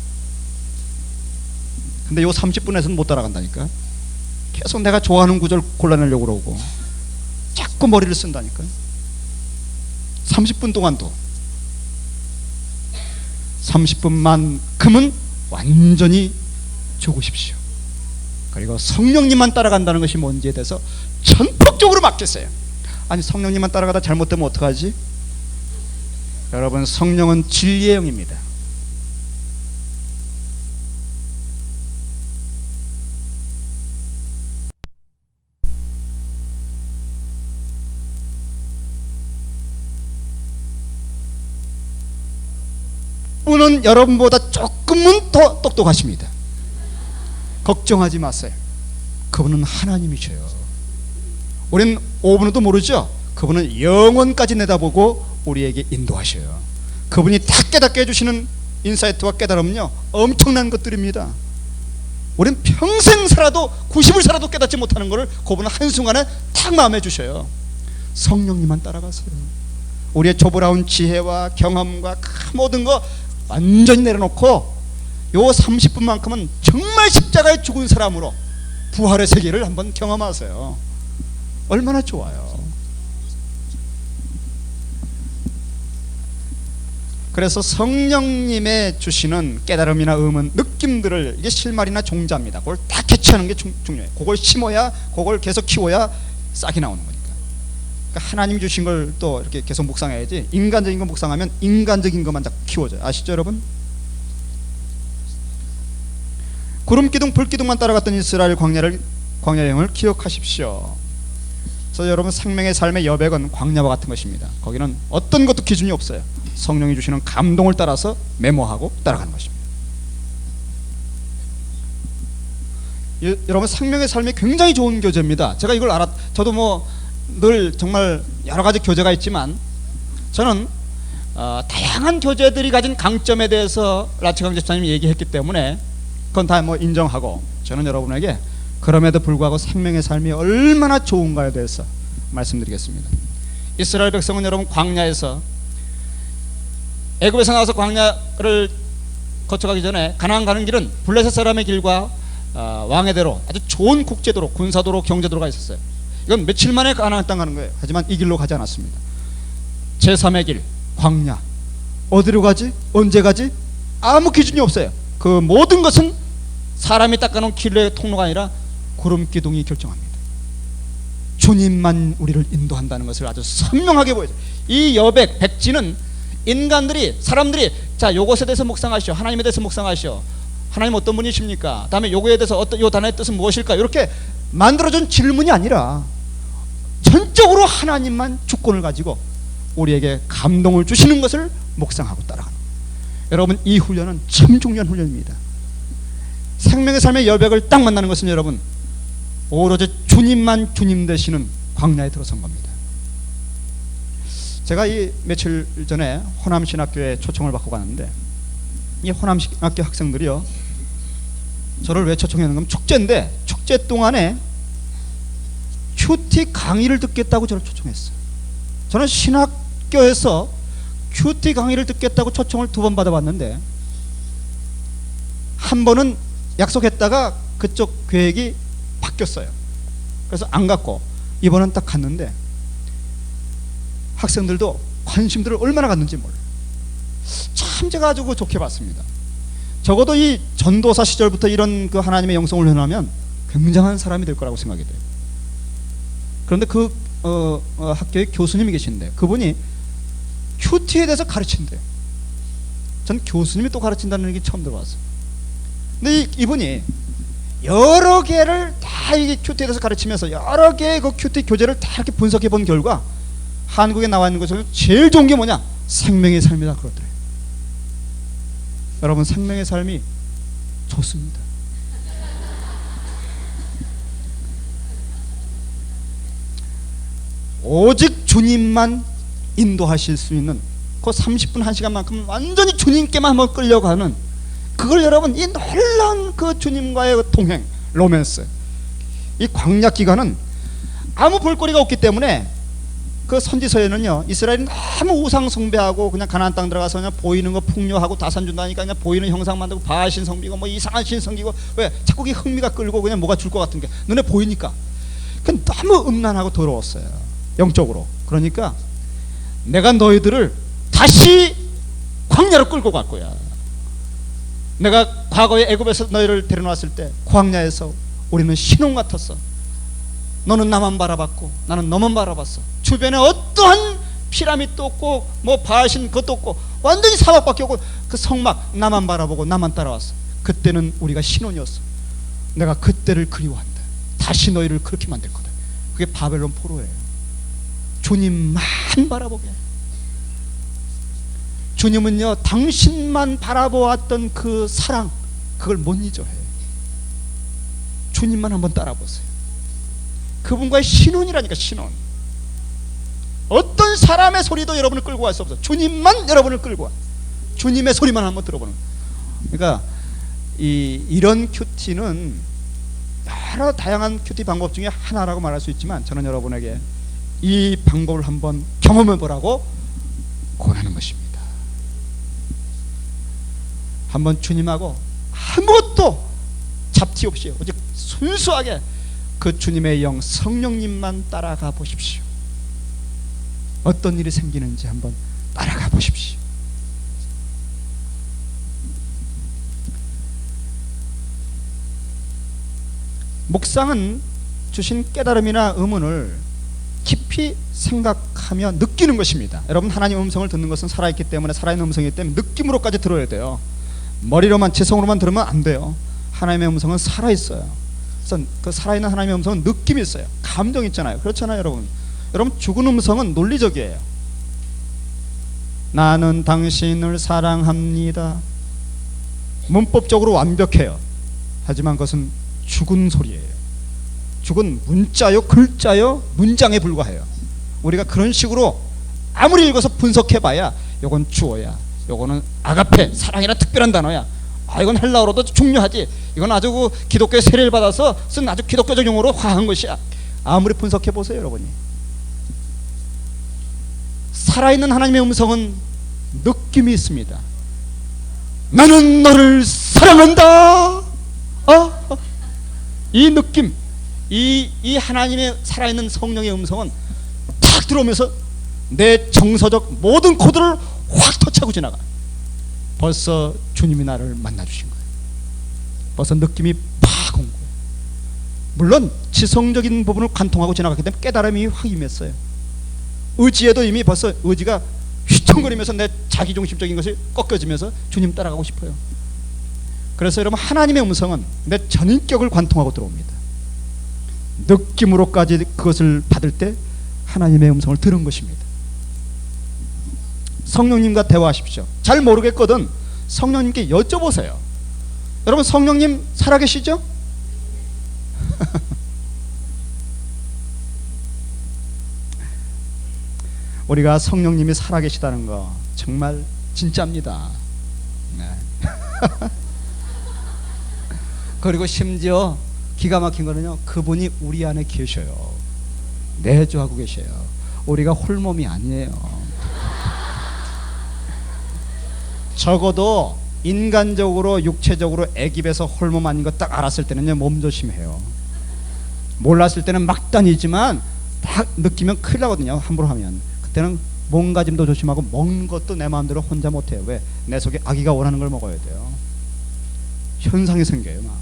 근데 요 30분에서는 못 따라간다니까. 계속 내가 좋아하는 구절 골라내려고 그러고 자꾸 머리를 쓴다니까. 30분 동안도 30분만큼은 완전히 죽으십시오. 그리고 성령님만 따라간다는 것이 뭔지에 대해서 전폭적으로 맡겼어요. 아니 성령님만 따라가다 잘못되면 어떡하지? 여러분, 성령은 진리의 영입니다. 그분은 여러분보다 조금은 더 똑똑하십니다. 걱정하지 마세요. 그분은 하나님이셔요. 우리는 5분도 모르죠. 그분은 영원까지 내다보고 우리에게 인도하셔요. 그분이 다 깨닫게 해주시는 인사이트와 깨달음은요 엄청난 것들입니다. 우리는 평생 살아도 90을 살아도 깨닫지 못하는 것을 그분은 한순간에 딱 마음에 주셔요. 성령님만 따라가세요. 우리의 조브라운 지혜와 경험과 모든 거 완전히 내려놓고 요 30분만큼은 정말 십자가에 죽은 사람으로 부활의 세계를 한번 경험하세요. 얼마나 좋아요. 그래서 성령님의 주시는 깨달음이나 음은 느낌들을, 이게 실말이나 종자입니다. 그걸 딱 캐치하는 게 중요해요. 그걸 심어야, 그걸 계속 키워야 싹이 나오는 거니까. 그러니까 하나님이 주신 걸 또 이렇게 계속 묵상해야지, 인간적인 거 묵상하면 인간적인 것만 자꾸 키워져요. 아시죠 여러분? 구름기둥 불기둥만 따라갔던 이스라엘 광야 여행을 기억하십시오. 그래서 여러분, 생명의 삶의 여백은 광야와 같은 것입니다. 거기는 어떤 것도 기준이 없어요. 성령이 주시는 감동을 따라서 메모하고 따라가는 것입니다. 여러분, 생명의 삶이 굉장히 좋은 교재입니다. 제가 이걸 저도 뭐 늘 정말 여러 가지 교재가 있지만 저는 다양한 교재들이 가진 강점에 대해서 라치강 집사님이 얘기했기 때문에 그건 다 뭐 인정하고, 저는 여러분에게 그럼에도 불구하고 생명의 삶이 얼마나 좋은가에 대해서 말씀드리겠습니다. 이스라엘 백성은 여러분, 광야에서, 애굽에서 나와서 광야를 거쳐가기 전에 가나안 가는 길은 블레셋 사람의 길과 왕의 대로, 아주 좋은 국제도로, 군사도로, 경제도로가 있었어요. 이건 며칠 만에 가나안 땅 가는 거예요. 하지만 이 길로 가지 않았습니다. 제3의 길, 광야. 어디로 가지? 언제 가지? 아무 기준이 없어요. 그 모든 것은 사람이 닦아놓은 길의 통로가 아니라 구름기둥이 결정합니다. 주님만 우리를 인도한다는 것을 아주 선명하게 보여줘요. 이 여백, 백지는 인간들이, 사람들이, 자, 요것에 대해서 묵상하시오, 하나님에 대해서 묵상하시오, 하나님 어떤 분이십니까, 다음에 요거에 대해서 요 단어의 뜻은 무엇일까, 이렇게 만들어준 질문이 아니라 전적으로 하나님만 주권을 가지고 우리에게 감동을 주시는 것을 묵상하고 따라가는 거예요. 여러분, 이 훈련은 참 중요한 훈련입니다. 생명의 삶의 여백을 딱 만나는 것은 여러분, 오로지 주님만 주님 되시는 광야에 들어선 겁니다. 제가 이 며칠 전에 호남신학교에 초청을 받고 갔는데, 이 호남신학교 학생들이요, 저를 왜 초청했는가 하면 축제인데, 축제 동안에 큐티 강의를 듣겠다고 저를 초청했어요. 저는 신학교에서 큐티 강의를 듣겠다고 초청을 2번 받아봤는데, 한 번은 약속했다가 그쪽 계획이 바뀌었어요. 그래서 안 갔고, 이번은 딱 갔는데 학생들도 관심들을 얼마나 갖는지 몰라요. 참 제가 아주 좋게 봤습니다. 적어도 이 전도사 시절부터 이런 그 하나님의 영성을 훈련하면 굉장한 사람이 될 거라고 생각이 돼요. 그런데 그 학교에 교수님이 계신데, 그분이 큐티에 대해서 가르친대요. 전 교수님이 또 가르친다는 얘기 처음 들어봤어요. 근데 이분이 여러 개를 다 이 큐티에 대해서 가르치면서 여러 개의 그 큐티 교재를 다 이렇게 분석해 본 결과, 한국에 나와 있는 것에서 제일 좋은 게 뭐냐? 생명의 삶이다 그러더래요. 여러분, 생명의 삶이 좋습니다. 오직 주님만 인도하실 수 있는 그 30분 1시간만큼 완전히 주님께만 한번 끌려가는, 그걸 여러분, 이 놀라운 그 주님과의 동행, 로맨스, 이 광야 기간은 아무 볼거리가 없기 때문에 그 선지서에는요, 이스라엘이 너무 우상 숭배하고 그냥 가나안 땅 들어가서 그냥 보이는 거 풍요하고 다산 준다니까 그냥 보이는 형상 만들고 바알 신 섬기고 뭐 이상한 신 섬기고, 왜 자꾸 이 흥미가 끌고 그냥 뭐가 줄 것 같은 게 눈에 보이니까 그 너무 음란하고 더러웠어요, 영적으로. 그러니까 내가 너희들을 다시 광야로 끌고 갈 거야. 내가 과거에 애굽에서 너희를 데려놨을 때 광야에서 우리는 신혼 같았어. 너는 나만 바라봤고 나는 너만 바라봤어. 주변에 어떠한 피라미드도 없고 뭐 바하신 것도 없고 완전히 사막밖에 없고 그 성막 나만 바라보고 나만 따라왔어. 그때는 우리가 신혼이었어. 내가 그때를 그리워한다. 다시 너희를 그렇게 만들 거다. 그게 바벨론 포로예요. 주님만 바라보게. 주님은요, 당신만 바라보았던 그 사랑, 그걸 못 잊어요. 주님만 한번 따라보세요. 그분과의 신혼이라니까, 신혼. 어떤 사람의 소리도 여러분을 끌고 갈 수 없어. 주님만 여러분을 끌고 와. 주님의 소리만 한번 들어보는 거예요. 그러니까 이런 큐티는 여러 다양한 큐티 방법 중에 하나라고 말할 수 있지만, 저는 여러분에게 이 방법을 한번 경험해 보라고 권하는 것입니다. 한번 주님하고 아무것도 잡티 없이 오직 순수하게 그 주님의 영 성령님만 따라가 보십시오. 어떤 일이 생기는지 한번 따라가 보십시오. 묵상은 주신 깨달음이나 의문을 깊이 생각하며 느끼는 것입니다. 여러분, 하나님의 음성을 듣는 것은 살아있기 때문에, 살아있는 음성이기 때문에 느낌으로까지 들어야 돼요. 머리로만, 지성으로만 들으면 안 돼요. 하나님의 음성은 살아있어요. 그래서 그 살아있는 하나님의 음성은 느낌이 있어요. 감정이 있잖아요. 그렇잖아요, 여러분. 여러분, 죽은 음성은 논리적이에요. 나는 당신을 사랑합니다. 문법적으로 완벽해요. 하지만 그것은 죽은 소리예요. 죽은 문자요, 글자요, 문장에 불과해요. 우리가 그런 식으로 아무리 읽어서 분석해봐야 요건 주어야, 요거는 아가페, 사랑이라 특별한 단어야, 이건 헬라어로도 중요하지, 이건 아주 그 기독교의 세례를 받아서 쓴 아주 기독교적 용어로 화한 것이야. 아무리 분석해보세요, 여러분이. 살아있는 하나님의 음성은 느낌이 있습니다. 나는 너를 사랑한다. 이 느낌, 이 하나님의 살아있는 성령의 음성은 탁 들어오면서 내 정서적 모든 코드를 확 터치하고 지나가. 벌써 주님이 나를 만나주신 거예요. 벌써 느낌이 팍 온 거예요. 물론 지성적인 부분을 관통하고 지나갔기 때문에 깨달음이 확 임했어요. 의지에도 이미 벌써 의지가 휘청거리면서 내 자기중심적인 것이 꺾여지면서 주님 따라가고 싶어요. 그래서 여러분, 하나님의 음성은 내 전인격을 관통하고 들어옵니다. 느낌으로까지 그것을 받을 때 하나님의 음성을 들은 것입니다. 성령님과 대화하십시오. 잘 모르겠거든 성령님께 여쭤보세요. 여러분, 성령님 살아계시죠? 우리가 성령님이 살아계시다는 거 정말 진짜입니다. 네. 그리고 심지어 기가 막힌 거는요, 그분이 우리 안에 계셔요. 내주하고 계셔요. 우리가 홀몸이 아니에요. 적어도 인간적으로 육체적으로 애기에서 홀몸 아닌 거 딱 알았을 때는요, 몸조심해요. 몰랐을 때는 막 다니지만 딱 느끼면 큰일 나거든요. 함부로 하면. 그때는 몸가짐도 조심하고 먹는 것도 내 마음대로 혼자 못해요. 왜? 내 속에 아기가 원하는 걸 먹어야 돼요. 현상이 생겨요. 막.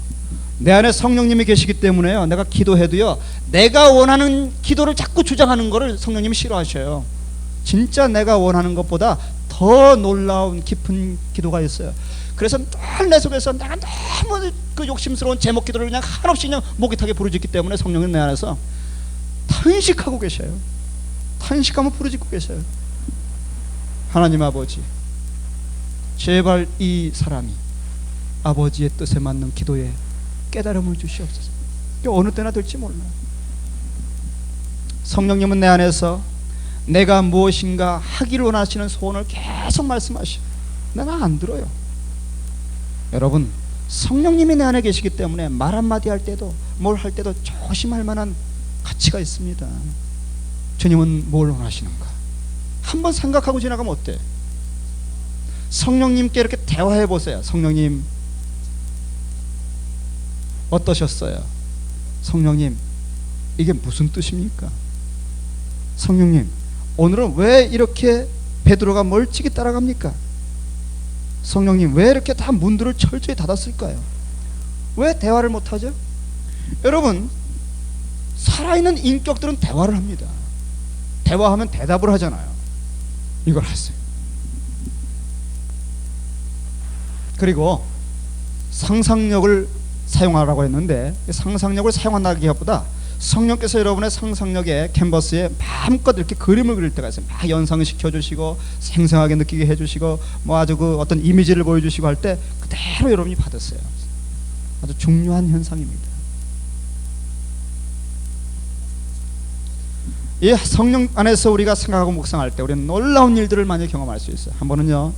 내 안에 성령님이 계시기 때문에요, 내가 기도해도요, 내가 원하는 기도를 자꾸 주장하는 거를 성령님이 싫어하셔요. 진짜 내가 원하는 것보다 더 놀라운 깊은 기도가 있어요. 그래서 늘 내 속에서 내가 너무 그 욕심스러운 제목 기도를 그냥 한없이 그냥 목이 타게 부르짖기 때문에 성령님 내 안에서 탄식하고 계셔요. 탄식하면 부르짖고 계셔요. 하나님 아버지, 제발 이 사람이 아버지의 뜻에 맞는 기도에 깨달음을 주시옵소서. 어느 때나 될지 몰라요. 성령님은 내 안에서 내가 무엇인가 하기를 원하시는 소원을 계속 말씀하셔. 내가 안 들어요. 여러분, 성령님이 내 안에 계시기 때문에 말 한마디 할 때도 뭘 할 때도 조심할 만한 가치가 있습니다. 주님은 뭘 원하시는가? 한번 생각하고 지나가면 어때? 성령님께 이렇게 대화해 보세요. 성령님 어떠셨어요? 성령님 이게 무슨 뜻입니까? 성령님 오늘은 왜 이렇게 베드로가 멀찍이 따라갑니까? 성령님 왜 이렇게 다 문들을 철저히 닫았을까요? 왜 대화를 못하죠? 여러분 살아있는 인격들은 대화를 합니다. 대화하면 대답을 하잖아요. 이걸 하세요. 그리고 상상력을 사용하라고 했는데 상상력을 사용한다기보다 성령께서 여러분의 상상력에 캔버스에 마음껏 이렇게 그림을 그릴 때가 있어요. 막 연상시켜 주시고 생생하게 느끼게 해주시고 뭐 아주 그 어떤 이미지를 보여주시고 할 때 그대로 여러분이 받았어요. 아주 중요한 현상입니다. 이 성령 안에서 우리가 생각하고 묵상할 때 우리는 놀라운 일들을 많이 경험할 수 있어요. 한 번은요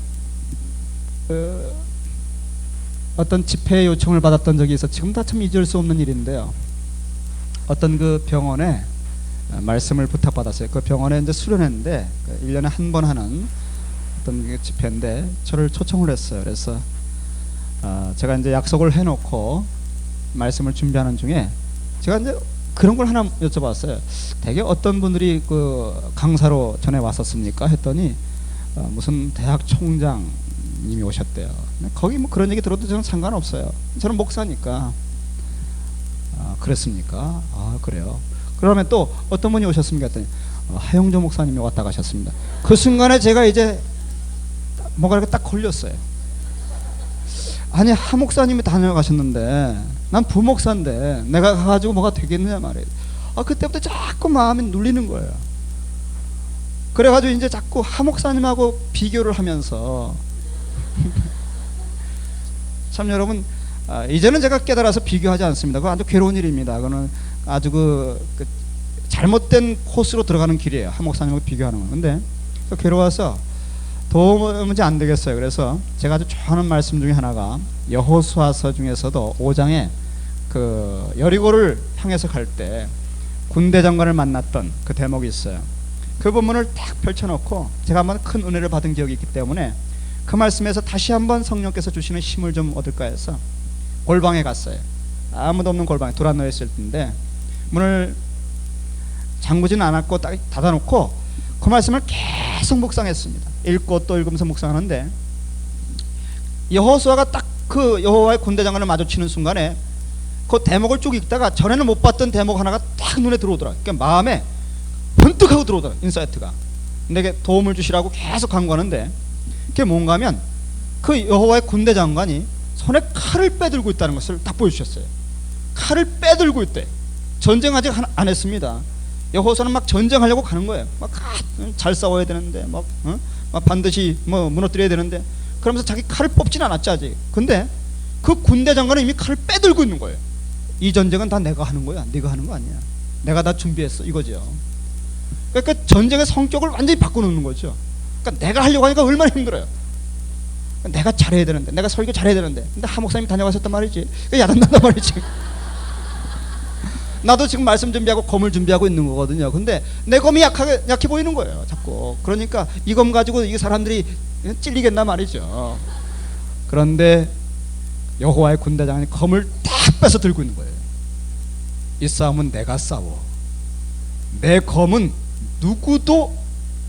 어떤 집회 요청을 받았던 적이 있어. 지금 다 참 잊을 수 없는 일인데요. 어떤 그 병원에 말씀을 부탁받았어요. 그 병원에 이제 수련했는데 1년에 한 번 하는 어떤 그 집회인데 저를 초청을 했어요. 그래서 제가 이제 약속을 해놓고 말씀을 준비하는 중에 제가 이제 그런 걸 하나 여쭤봤어요. 대개 어떤 분들이 그 강사로 전에 왔었습니까? 했더니 무슨 대학 총장님이 오셨대요. 거기 뭐 그런 얘기 들어도 저는 상관없어요. 저는 목사니까. 그랬습니까? 그래요. 그러면 또 어떤 분이 오셨습니까? 했더니 하영조 목사님이 왔다 가셨습니다. 그 순간에 제가 이제 뭔가 이렇게 딱 걸렸어요. 아니 하 목사님이 다녀가셨는데 난 부목사인데 내가 가가지고 뭐가 되겠느냐 말이에요. 그때부터 자꾸 마음이 눌리는 거예요. 그래가지고 이제 자꾸 하 목사님하고 비교를 하면서 참 여러분 이제는 제가 깨달아서 비교하지 않습니다. 그거 아주 괴로운 일입니다. 그거는 아주 그 잘못된 코스로 들어가는 길이에요. 하 목사님하고 비교하는 건. 근데 괴로워서 도무지 안 되겠어요. 그래서 제가 아주 좋아하는 말씀 중에 하나가 여호수아서 중에서도 5장에 그 여리고를 향해서 갈 때 군대 장관을 만났던 그 대목이 있어요. 그 본문을 딱 펼쳐놓고 제가 한번 큰 은혜를 받은 기억이 있기 때문에 그 말씀에서 다시 한번 성령께서 주시는 힘을 좀 얻을까 해서 골방에 갔어요. 아무도 없는 골방에 돌아 누워 있을 텐데 문을 잠그지는 않았고 딱 닫아놓고 그 말씀을 계속 묵상했습니다. 읽고 또 읽으면서 묵상하는데 여호수아가 딱 그 여호와의 군대 장관을 마주치는 순간에 그 대목을 쭉 읽다가 전에는 못 봤던 대목 하나가 딱 눈에 들어오더라. 그러니까 마음에 번뜩하고 들어오더라. 인사이트가 내게 도움을 주시라고 계속 간구하는데 그게 뭔가 하면 그 여호와의 군대 장관이 손에 칼을 빼들고 있다는 것을 딱 보여주셨어요. 칼을 빼들고 있대. 전쟁 아직 안 했습니다. 여호수아는 막 전쟁하려고 가는 거예요. 막 잘 싸워야 되는데 막 반드시 뭐 무너뜨려야 되는데 그러면서 자기 칼을 뽑진 않았지 아직. 근데 그 군대 장관은 이미 칼을 빼들고 있는 거예요. 이 전쟁은 다 내가 하는 거야. 네가 하는 거 아니야. 내가 다 준비했어. 이거죠. 그러니까 전쟁의 성격을 완전히 바꿔놓는 거죠. 그러니까 내가 하려고 하니까 얼마나 힘들어요. 내가 잘해야 되는데, 내가 설교 잘해야 되는데, 근데 하 목사님이 다녀가셨단 말이지. 야단난단 말이지. 나도 지금 말씀 준비하고 검을 준비하고 있는 거거든요. 근데 내 검이 약해 보이는 거예요. 자꾸. 그러니까 이 검 가지고 이 사람들이 찔리겠나 말이죠. 그런데 여호와의 군대장이 검을 딱 빼서 들고 있는 거예요. 이 싸움은 내가 싸워. 내 검은 누구도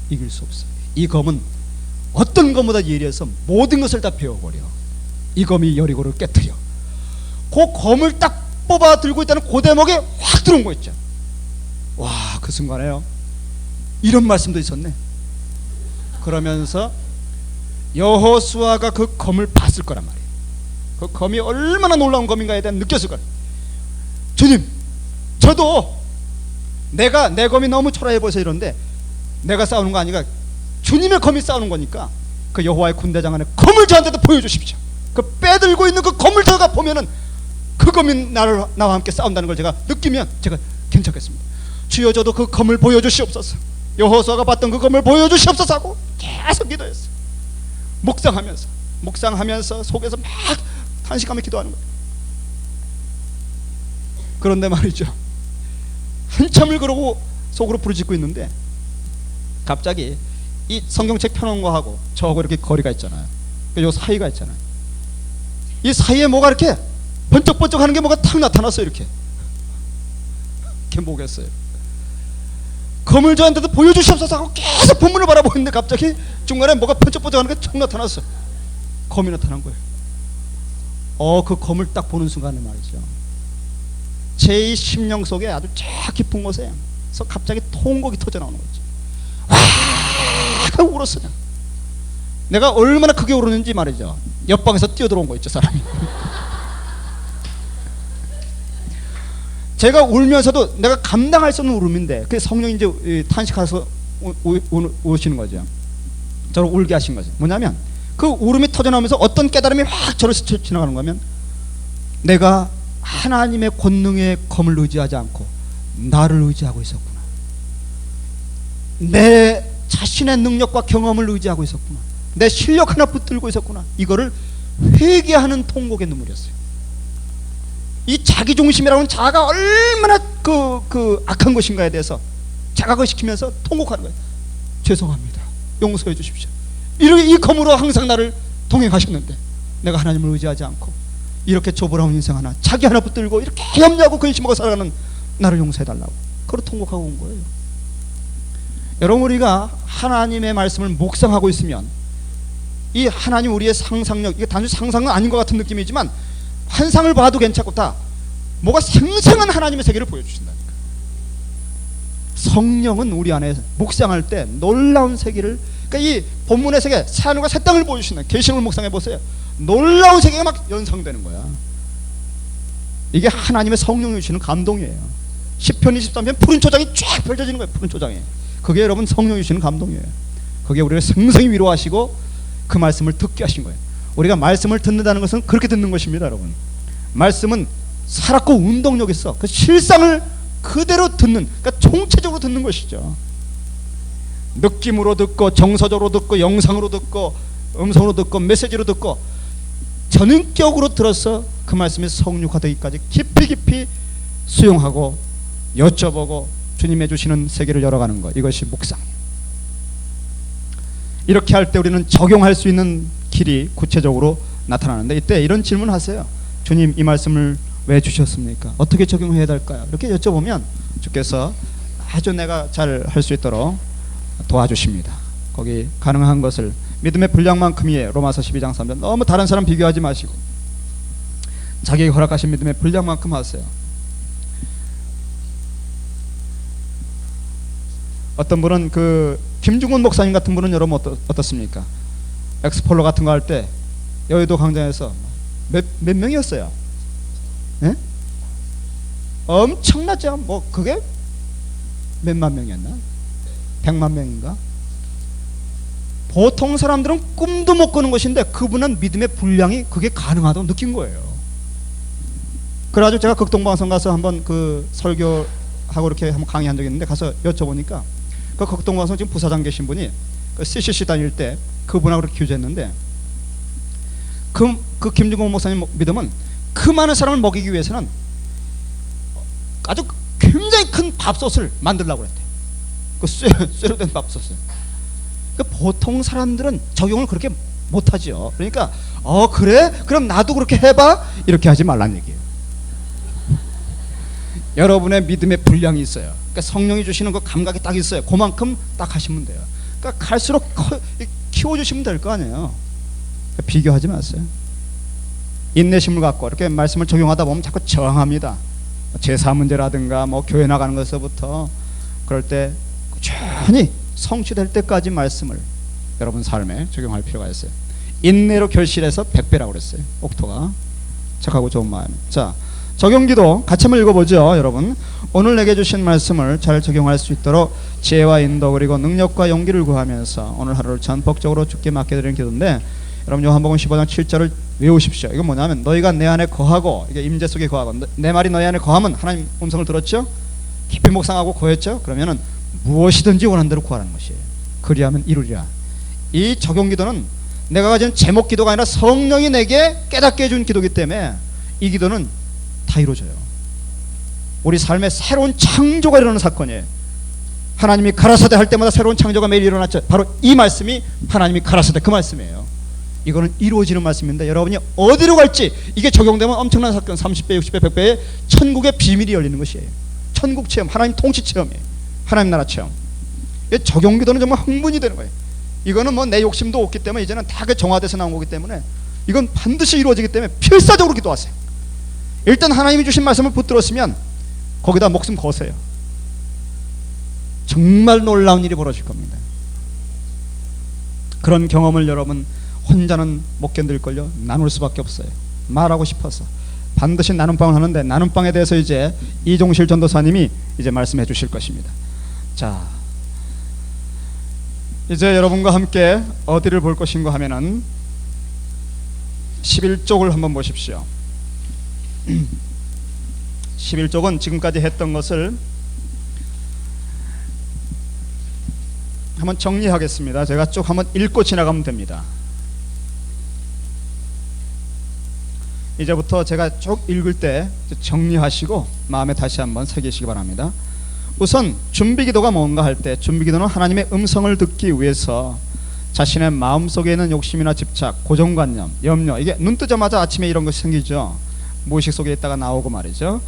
이길 수 없어. 이 검은 어떤 검보다 예리해서 모든 것을 다 베어버려. 이 검이 여리고를 깨트려. 그 검을 딱 뽑아 들고 있다는 그 대목에 확 들어온 거 있죠. 와, 그 순간에요 이런 말씀도 있었네. 그러면서 여호수아가 그 검을 봤을 거란 말이에요. 그 검이 얼마나 놀라운 검인가에 대한 느꼈을 거예요. 주님, 저도 내가 내 검이 너무 초라해 보여서 이런데 내가 싸우는 거 아니라 주님의 검이 싸우는 거니까 그 여호와의 군대장 안에 검을 저한테도 보여주십시오. 그 빼들고 있는 그 검을 제가 보면은 그 검이 나와 함께 싸운다는 걸 제가 느끼면 제가 괜찮겠습니다. 주여, 저도 그 검을 보여주시옵소서. 여호수아가 봤던 그 검을 보여주시옵소서 하고 계속 기도했어요. 묵상하면서 속에서 막 탄식하며 기도하는 거예요. 그런데 말이죠, 한참을 그러고 속으로 부르짖고 있는데 갑자기 이 성경책 펴놓은 거하고 저하고 이렇게 거리가 있잖아요. 요 사이가 있잖아요. 이 사이에 뭐가 이렇게 번쩍번쩍 하는 게 뭐가 탁 나타났어요. 이렇게 뭐겠어요. 검을 저한테도 보여주시옵소서 하고 계속 본문을 바라보고 있는데 갑자기 중간에 뭐가 번쩍번쩍 하는 게 툭 나타났어. 검이 나타난 거예요. 그 검을 딱 보는 순간에 말이죠, 제 심령 속에 아주 저 깊은 곳에서 갑자기 통곡이 터져 나오는 거지. 와! 울었어요. 내가 얼마나 크게 울었는지 말이죠. 옆방에서 뛰어들어온 거 있죠, 사람이. 제가 울면서도 내가 감당할 수 없는 울음인데 그 성령이 이제 탄식해서 오시는 거죠. 저를 울게 하신 거죠. 뭐냐면 그 울음이 터져나오면서 어떤 깨달음이 확 저를 스쳐 지나가는 거면, 내가 하나님의 권능의 검을 의지하지 않고 나를 의지하고 있었구나. 내 자신의 능력과 경험을 의지하고 있었구나. 내 실력 하나 붙들고 있었구나. 이거를 회개하는 통곡의 눈물이었어요. 이 자기중심이라는 자아가 얼마나 그 악한 것인가에 대해서 자각을 시키면서 통곡하는 거예요. 죄송합니다. 용서해 주십시오. 이 검으로 항상 나를 동행하셨는데 내가 하나님을 의지하지 않고 이렇게 조보라운 인생 하나, 자기 하나 붙들고 이렇게 염려하고 근심하고 살아가는 나를 용서해달라고, 그걸 통곡하고 온 거예요. 여러분, 우리가 하나님의 말씀을 묵상하고 있으면 이 하나님 우리의 상상력, 이게 단순히 상상은 아닌 것 같은 느낌이지만 환상을 봐도 괜찮고 다 뭐가 생생한 하나님의 세계를 보여주신다니까. 성령은 우리 안에 묵상할 때 놀라운 세계를, 그러니까 이 본문의 세계, 새하늘과 새 땅을 보여주시는 계시록을 묵상해 보세요. 놀라운 세계가 막 연상되는 거야. 이게 하나님의 성령이 주시는 감동이에요. 시편 23편 푸른 초장이 쫙 펼쳐지는 거예요. 푸른 초장이. 그게 여러분 성령이 주시는 감동이에요. 그게 우리를 생생히 위로하시고 그 말씀을 듣게 하신 거예요. 우리가 말씀을 듣는다는 것은 그렇게 듣는 것입니다, 여러분. 말씀은 살았고 운동력 있어. 그 실상을 그대로 듣는, 그러니까 총체적으로 듣는 것이죠. 느낌으로 듣고 정서적으로 듣고 영상으로 듣고 음성으로 듣고 메시지로 듣고 전인격으로 들어서 그 말씀이 성육화되기까지 깊이 깊이 수용하고 여쭤보고 주님의 주시는 세계를 열어가는 것, 이것이 묵상. 이렇게 할 때 우리는 적용할 수 있는 길이 구체적으로 나타나는데, 이때 이런 질문을 하세요. 주님, 이 말씀을 왜 주셨습니까? 어떻게 적용해야 될까요? 이렇게 여쭤보면 주께서 아주 내가 잘 할 수 있도록 도와주십니다. 거기 가능한 것을 믿음의 분량만큼이에요. 로마서 12장 3절. 너무 다른 사람 비교하지 마시고 자기에게 허락하신 믿음의 분량만큼 하세요. 어떤 분은 김중훈 목사님 같은 분은 여러분 어떻습니까? 엑스폴로 같은 거 할 때 여의도 광장에서 몇 명이었어요? 네? 엄청나죠. 뭐 그게 몇만 명이었나? 100만 명인가? 보통 사람들은 꿈도 못 꾸는 것인데 그분은 믿음의 분량이 그게 가능하다고 느낀 거예요. 그래가지고 제가 극동방송 가서 한번 그 설교하고 이렇게 한번 강의한 적이 있는데, 가서 여쭤보니까 그 극동방송 지금 부사장 계신 분이 그 CCC 다닐 때 그분하고 그렇게 교제했는데, 그 김중곤 목사님 믿음은 그 많은 사람을 먹이기 위해서는 아주 굉장히 큰 밥솥을 만들려고 했대요. 그 쇠로 된 밥솥을. 그러니까 보통 사람들은 적용을 그렇게 못하죠. 그러니까 그래? 그럼 나도 그렇게 해봐? 이렇게 하지 말란 얘기예요. 여러분의 믿음의 분량이 있어요. 그러니까 성령이 주시는 그 감각이 딱 있어요. 그만큼 딱 하시면 돼요. 그러니까 갈수록 키워주시면 될 거 아니에요. 그러니까 비교하지 마세요. 인내심을 갖고 이렇게 말씀을 적용하다 보면 자꾸 저항합니다. 제사 문제라든가 뭐 교회 나가는 것서부터, 그럴 때 꾸준히 성취될 때까지 말씀을 여러분 삶에 적용할 필요가 있어요. 인내로 결실해서 100배라고 그랬어요. 옥토가 착하고 좋은 마음. 자, 적용기도 같이 한번 읽어보죠. 여러분, 오늘 내게 주신 말씀을 잘 적용할 수 있도록 지혜와 인도 그리고 능력과 용기를 구하면서 오늘 하루를 전폭적으로 주께 맡겨드리는 기도인데, 여러분 요한복음 15장 7절을 외우십시오. 이건 뭐냐면 너희가 내 안에 거하고, 이게 임재 속에 거하고, 내 말이 너희 안에 거하면 하나님 음성을 들었죠? 깊이 묵상하고 거했죠? 그러면은 무엇이든지 원하는 대로 구하라는 것이에요. 그리하면 이루리라. 이 적용기도는 내가 가진 제목 기도가 아니라 성령이 내게 깨닫게 해준 기도이기 때문에 이 기도는 다 이루어져요. 우리 삶에 새로운 창조가 일어나는 사건이에요. 하나님이 가라사대 할 때마다 새로운 창조가 매일 일어났죠. 바로 이 말씀이 하나님이 가라사대 그 말씀이에요. 이거는 이루어지는 말씀인데 여러분이 어디로 갈지 이게 적용되면 엄청난 사건 30배, 60배, 100배의 천국의 비밀이 열리는 것이에요. 천국 체험, 하나님 통치 체험이에요. 하나님 나라 체험. 적용기도는 정말 흥분이 되는 거예요. 이거는 뭐 내 욕심도 없기 때문에 이제는 다 그 정화돼서 나온 거기 때문에 이건 반드시 이루어지기 때문에 필사적으로 기도하세요. 일단 하나님이 주신 말씀을 붙들었으면 거기다 목숨 거세요. 정말 놀라운 일이 벌어질 겁니다. 그런 경험을 여러분 혼자는 못 견딜걸요. 나눌 수밖에 없어요. 말하고 싶어서 반드시 나눔방을 하는데 나눔방에 대해서 이제 이종실 전도사님이 이제 말씀해 주실 것입니다. 자, 이제 여러분과 함께 어디를 볼 것인가 하면은 11쪽을 한번 보십시오. 11쪽은 지금까지 했던 것을 한번 정리하겠습니다. 제가 쭉 한번 읽고 지나가면 됩니다. 이제부터 제가 쭉 읽을 때 정리하시고 마음에 다시 한번 새기시기 바랍니다. 우선 준비기도가 뭔가 할 때 준비기도는 하나님의 음성을 듣기 위해서 자신의 마음속에 있는 욕심이나 집착, 고정관념, 염려, 이게 눈 뜨자마자 아침에 이런 것이 생기죠. 무의식 속에 있다가 나오고 말이죠.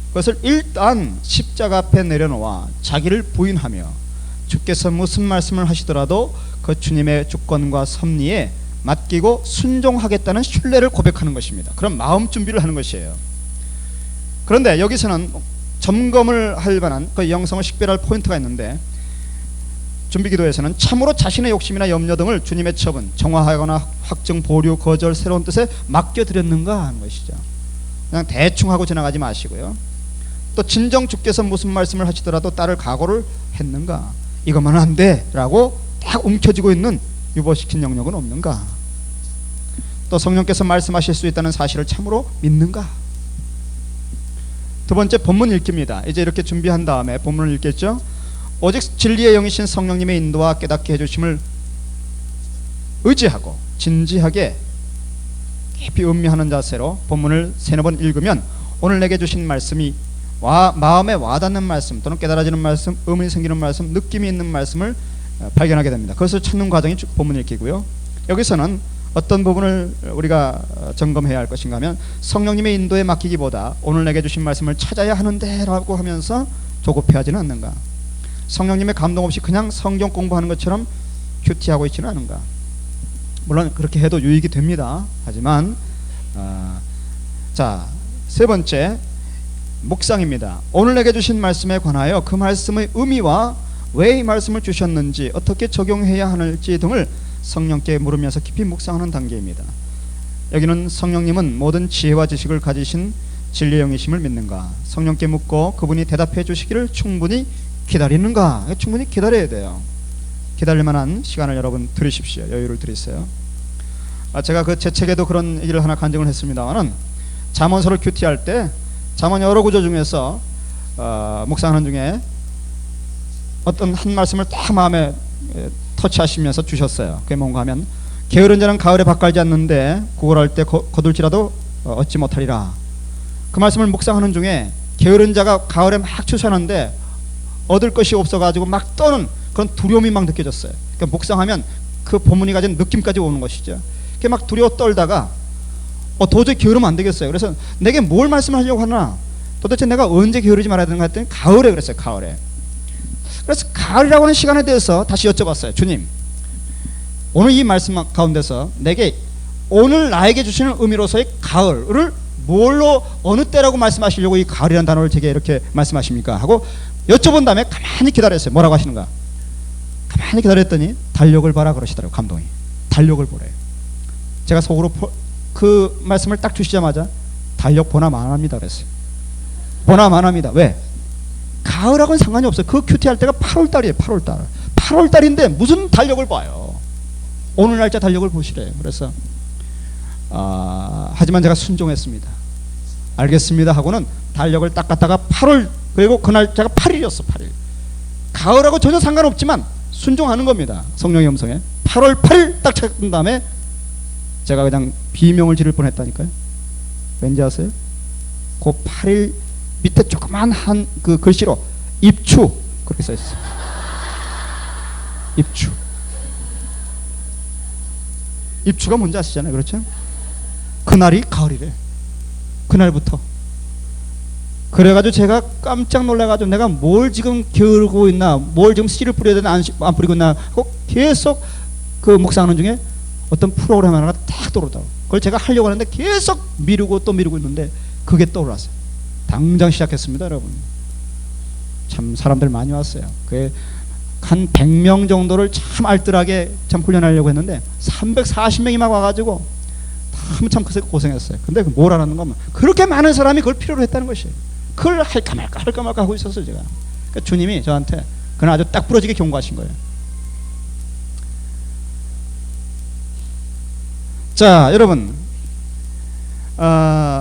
그것을 일단 십자가 앞에 내려놓아 자기를 부인하며 주께서 무슨 말씀을 하시더라도 그 주님의 주권과 섭리에 맡기고 순종하겠다는 신뢰를 고백하는 것입니다. 그런 마음 준비를 하는 것이에요. 그런데 여기서는 점검을 할 만한 그 영성을 식별할 포인트가 있는데 준비기도에서는 참으로 자신의 욕심이나 염려 등을 주님의 처분, 정화하거나 확증, 보류, 거절, 새로운 뜻에 맡겨드렸는가 하는 것이죠. 그냥 대충 하고 지나가지 마시고요. 또 진정 주께서 무슨 말씀을 하시더라도 따를 각오를 했는가, 이것만은 안 돼 라고 딱 움켜쥐고 있는 유보시킨 영역은 없는가, 또 성령께서 말씀하실 수 있다는 사실을 참으로 믿는가. 두 번째, 본문 읽기입니다. 이제 이렇게 준비한 다음에 본문을 읽겠죠. 오직 진리의 영이신 성령님의 인도와 깨닫게 해주심을 의지하고 진지하게 깊이 음미하는 자세로 본문을 세네 번 읽으면 오늘 내게 주신 말씀이 마음에 와닿는 말씀 또는 깨달아지는 말씀, 의문이 생기는 말씀, 느낌이 있는 말씀을 발견하게 됩니다. 그것을 찾는 과정이 본문 읽기고요. 여기서는 어떤 부분을 우리가 점검해야 할 것인가 하면 성령님의 인도에 맡기기보다 오늘 내게 주신 말씀을 찾아야 하는데 라고 하면서 조급해하지는 않는가, 성령님의 감동 없이 그냥 성경 공부하는 것처럼 큐티하고 있지는 않은가. 물론 그렇게 해도 유익이 됩니다. 하지만 자, 세 번째 묵상입니다. 오늘 내게 주신 말씀에 관하여 그 말씀의 의미와 왜 이 말씀을 주셨는지, 어떻게 적용해야 하는지 등을 성령께 물으면서 깊이 묵상하는 단계입니다. 여기는 성령님은 모든 지혜와 지식을 가지신 진리의 영이심을 믿는가, 성령께 묻고 그분이 대답해 주시기를 충분히 기다리는가. 충분히 기다려야 돼요. 기다릴 만한 시간을 여러분 들으십시오. 여유를 들이세요. 제가 그 제 책에도 그런 얘기를 하나 간증을 했습니다만은 잠언서를 큐티할 때 잠언 여러 구절 중에서 묵상하는 중에 어떤 한 말씀을 딱 마음에 터치하시면서 주셨어요. 그게 뭔가 하면 게으른 자는 가을에 밭갈지 않는데 구걸할 때 거둘지라도 얻지 못하리라. 그 말씀을 묵상하는 중에 게으른 자가 가을에 막 추수하는데 얻을 것이 없어가지고 막 떠는 그런 두려움이 막 느껴졌어요. 그러니까 묵상하면 그 본문이 가진 느낌까지 오는 것이죠. 그게 막 두려워 떨다가 도저히 게으르면 안 되겠어요. 그래서 내게 뭘 말씀하려고 하나, 도대체 내가 언제 게으르지 말아야 되는가 했더니 가을에 그랬어요. 가을에. 그래서 가을이라고 하는 시간에 대해서 다시 여쭤봤어요. 주님, 오늘 이 말씀 가운데서 내게 오늘 나에게 주시는 의미로서의 가을을 뭘로, 어느 때라고 말씀하시려고 이 가을이라는 단어를 제게 이렇게 말씀하십니까? 하고 여쭤본 다음에 가만히 기다렸어요. 뭐라고 하시는가? 가만히 기다렸더니 달력을 봐라 그러시더라고요. 감독이. 달력을 보래요. 제가 속으로 그 말씀을 딱 주시자마자 달력 보나 마나합니다 그랬어요. 보나 마나합니다. 왜? 가을하고는 상관이 없어요. 그 큐티할 때가 8월달이에요. 8월달. 8월달인데 무슨 달력을 봐요. 오늘 날짜 달력을 보시래요. 그래서 하지만 제가 순종했습니다. 알겠습니다 하고는 달력을 딱 갖다가 8월, 그리고 그 날짜가 8일이었어. 8일. 가을하고 전혀 상관없지만 순종하는 겁니다. 성령의 음성에 8월 8일 딱 찾은 다음에 제가 그냥 비명을 지를 뻔했다니까요. 왠지 아세요? 그 8일 밑에 조그만 한 그 글씨로 입추 그렇게 써있어요. 입추. 입추가 뭔지 아시잖아요. 그렇죠? 그날이 가을이래. 그날부터. 그래가지고 제가 깜짝 놀라가지고 내가 뭘 지금 겨루고 있나, 뭘 지금 씨를 뿌려야 되나 안 뿌리고 있나 하고 계속 그 묵상하는 중에 어떤 프로그램 하나가 딱 떠오르더라고요. 그걸 제가 하려고 하는데 계속 미루고 또 미루고 있는데 그게 떠올랐어요. 당장 시작했습니다, 여러분. 참 사람들 많이 왔어요. 그게 한 100명 정도를 참 알뜰하게 참 훈련하려고 했는데 340명이 막 와가지고 참 고생했어요. 근데 뭘 하는 거면 그렇게 많은 사람이 그걸 필요로 했다는 것이에요. 그걸 할까 말까 하고 있었어요, 제가. 그러니까 주님이 저한테 그날 아주 딱 부러지게 경고하신 거예요. 자, 여러분,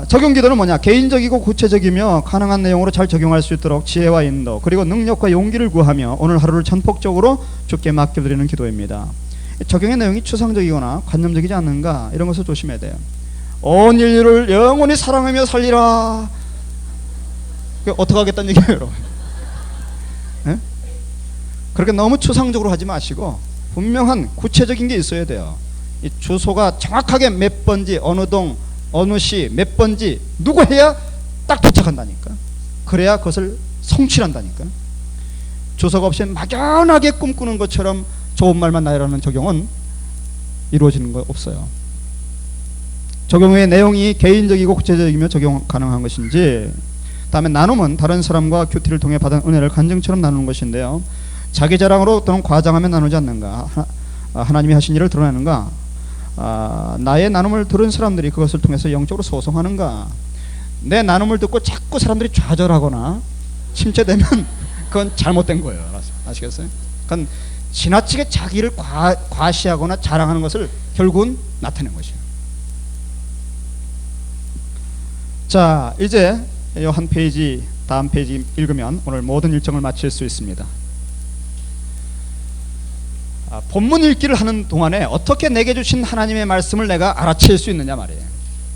적용 기도는 뭐냐? 개인적이고 구체적이며 가능한 내용으로 잘 적용할 수 있도록 지혜와 인도 그리고 능력과 용기를 구하며 오늘 하루를 전폭적으로 주께 맡겨드리는 기도입니다. 적용의 내용이 추상적이거나 관념적이지 않는가 이런 것을 조심해야 돼요. 온 인류를 영원히 사랑하며 살리라. 어떻게 하겠다는 얘기예요, 여러분? 네? 그렇게 너무 추상적으로 하지 마시고 분명한 구체적인 게 있어야 돼요. 이 주소가 정확하게 몇 번지, 어느 동, 어느 시, 몇 번지 누구 해야 딱 도착한다니까. 그래야 그것을 성취한다니까. 주소가 없이 막연하게 꿈꾸는 것처럼 좋은 말만 나열하는 적용은 이루어지는 거 없어요. 적용의 내용이 개인적이고 구체적이며 적용 가능한 것인지. 다음에 나눔은 다른 사람과 큐티를 통해 받은 은혜를 간증처럼 나누는 것인데요. 자기 자랑으로 또는 과장하며 나누지 않는가. 하나님이 하신 일을 드러내는가. 나의 나눔을 들은 사람들이 그것을 통해서 영적으로 소송하는가. 내 나눔을 듣고 자꾸 사람들이 좌절하거나 침체되면 그건 잘못된 거예요. 아시겠어요? 그건 지나치게 자기를 과시하거나 자랑하는 것을 결국은 나타낸 것이에요. 자, 이제 이 한 페이지, 다음 페이지 읽으면 오늘 모든 일정을 마칠 수 있습니다. 본문 읽기를 하는 동안에 어떻게 내게 주신 하나님의 말씀을 내가 알아챌 수 있느냐 말이에요.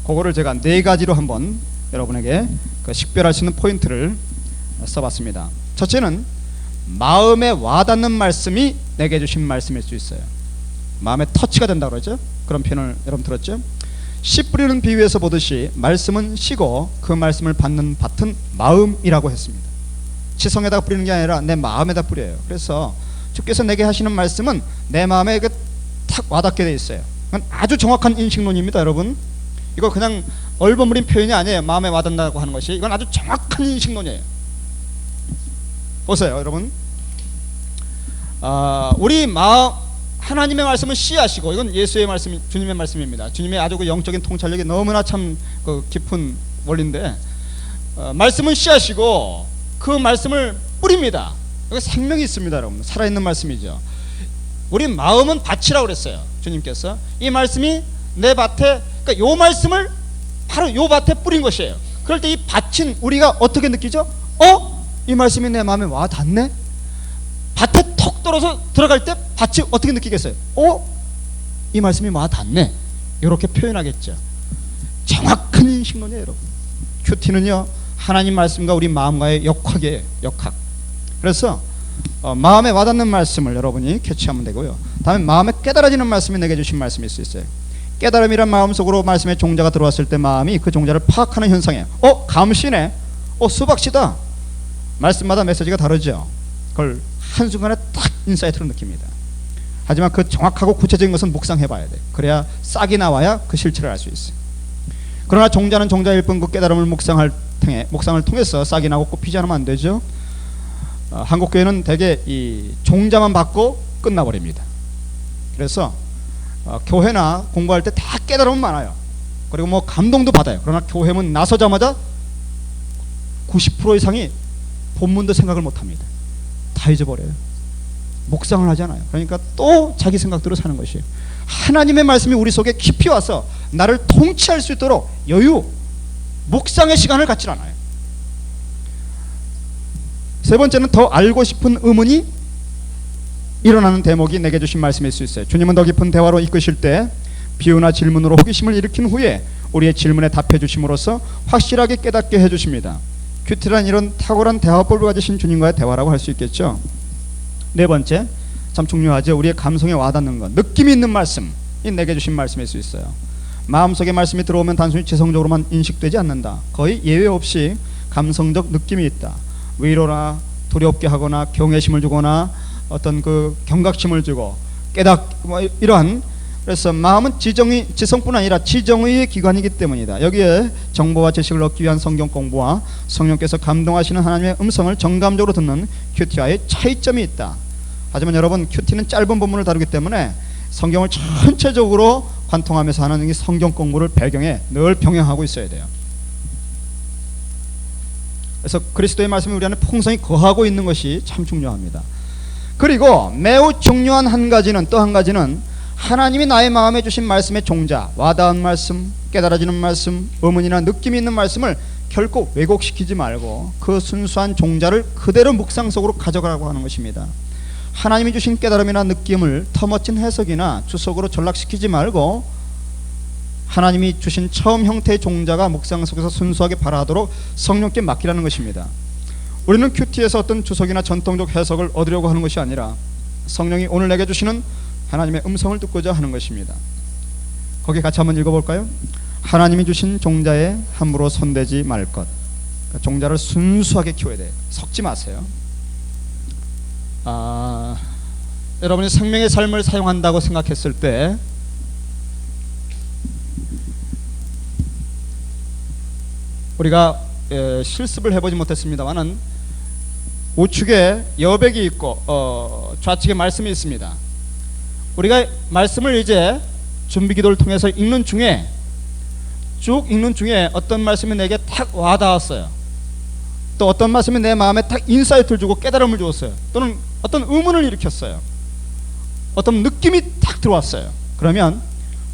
그거를 제가 4가지로 한번 여러분에게 식별할 수 있는 포인트를 써봤습니다. 첫째는 마음에 와닿는 말씀이 내게 주신 말씀일 수 있어요. 마음에 터치가 된다고 그러죠. 그런 표현을 여러분 들었죠. 씨 뿌리는 비유에서 보듯이 말씀은 씨고 그 말씀을 받는 밭은 마음이라고 했습니다. 지성에다가 뿌리는 게 아니라 내 마음에다 뿌려요. 그래서 주께서 내게 하시는 말씀은 내 마음에 탁 와닿게 돼 있어요. 그건 아주 정확한 인식론입니다, 여러분. 이거 그냥 얼버무린 표현이 아니에요. 마음에 와닿는다고 하는 것이. 이건 아주 정확한 인식론이에요. 보세요, 여러분. 우리 마음, 하나님의 말씀은 씨앗이고, 이건 예수의 말씀, 주님의 말씀입니다. 주님의 아주 그 영적인 통찰력이 너무나 참 그 깊은 원리인데, 말씀은 씨앗이고 그 말씀을 뿌립니다. 여기 생명이 있습니다, 여러분. 살아있는 말씀이죠. 우리 마음은 밭이라고 그랬어요. 주님께서 이 말씀이 내 밭에, 그러니까 요 말씀을 바로 요 밭에 뿌린 것이에요. 그럴 때 이 밭인 우리가 어떻게 느끼죠? 이 말씀이 내 마음에 와 닿네. 밭에 톡 떨어서 들어갈 때 밭이 어떻게 느끼겠어요? 이 말씀이 와 닿네. 이렇게 표현하겠죠. 정확한 인식론이에요, 여러분. 큐티는요, 하나님 말씀과 우리 마음과의 역학이에요. 역학. 그래서 마음에 와닿는 말씀을 여러분이 캐치하면 되고요. 다음에 마음에 깨달아지는 말씀이 내게 주신 말씀일 수 있어요. 깨달음이란 마음속으로 말씀의 종자가 들어왔을 때 마음이 그 종자를 파악하는 현상이에요. 감시네. 수박씨다. 말씀마다 메시지가 다르죠. 그걸 한순간에 딱 인사이트로 느낍니다. 하지만 그 정확하고 구체적인 것은 묵상해봐야 돼요. 그래야 싹이 나와야 그 실체를 알 수 있어요. 그러나 종자는 종자일 뿐 그 깨달음을 묵상을 통해서 싹이 나고 꽃피지 않으면 안 되죠. 한국교회는 대개 이 종자만 받고 끝나버립니다. 그래서 교회나 공부할 때 다 깨달음은 많아요. 그리고 뭐 감동도 받아요. 그러나 교회문 나서자마자 90% 이상이 본문도 생각을 못합니다. 다 잊어버려요. 묵상을 하지 않아요. 그러니까 또 자기 생각대로 사는 것이에요. 하나님의 말씀이 우리 속에 깊이 와서 나를 통치할 수 있도록 여유, 묵상의 시간을 갖질 않아요. 세 번째는 더 알고 싶은 의문이 일어나는 대목이 내게 주신 말씀일 수 있어요. 주님은 더 깊은 대화로 이끄실 때 비유나 질문으로 호기심을 일으킨 후에 우리의 질문에 답해 주심으로써 확실하게 깨닫게 해주십니다. 큐티란 이런 탁월한 대화법을 가지신 주님과의 대화라고 할 수 있겠죠. 네 번째, 참 중요하죠. 우리의 감성에 와닿는 것, 느낌이 있는 말씀, 이 내게 주신 말씀일 수 있어요. 마음속에 말씀이 들어오면 단순히 지성적으로만 인식되지 않는다. 거의 예외 없이 감성적 느낌이 있다. 위로나 두렵게 하거나 경외심을 주거나 어떤 그 경각심을 주고 뭐 이러한, 그래서 마음은 지성뿐 아니라 지정의의 기관이기 때문이다. 여기에 정보와 지식을 얻기 위한 성경 공부와 성령께서 감동하시는 하나님의 음성을 정감적으로 듣는 큐티와의 차이점이 있다. 하지만 여러분, 큐티는 짧은 본문을 다루기 때문에 성경을 전체적으로 관통하면서 하는 이 성경 공부를 배경에 늘 병행하고 있어야 돼요. 그래서 그리스도의 말씀이 우리 안에 풍성히 거하고 있는 것이 참 중요합니다. 그리고 매우 중요한 한 가지는, 또 한 가지는 하나님이 나의 마음에 주신 말씀의 종자, 와닿은 말씀, 깨달아지는 말씀, 의문이나 느낌이 있는 말씀을 결코 왜곡시키지 말고 그 순수한 종자를 그대로 묵상 속으로 가져가라고 하는 것입니다. 하나님이 주신 깨달음이나 느낌을 터멋진 해석이나 주석으로 전락시키지 말고 하나님이 주신 처음 형태의 종자가 묵상 속에서 순수하게 발화하도록 성령께 맡기라는 것입니다. 우리는 큐티에서 어떤 주석이나 전통적 해석을 얻으려고 하는 것이 아니라 성령이 오늘 내게 주시는 하나님의 음성을 듣고자 하는 것입니다. 거기 같이 한번 읽어볼까요? 하나님이 주신 종자에 함부로 손대지 말 것. 그러니까 종자를 순수하게 키워야 돼요. 섞지 마세요. 여러분이 생명의 삶을 사용한다고 생각했을 때 우리가 실습을 해보지 못했습니다만은 우측에 여백이 있고 좌측에 말씀이 있습니다. 우리가 말씀을 이제 준비기도를 통해서 읽는 중에 쭉 읽는 중에 어떤 말씀이 내게 탁 와닿았어요. 또 어떤 말씀이 내 마음에 탁 인사이트를 주고 깨달음을 주었어요. 또는 어떤 의문을 일으켰어요. 어떤 느낌이 탁 들어왔어요. 그러면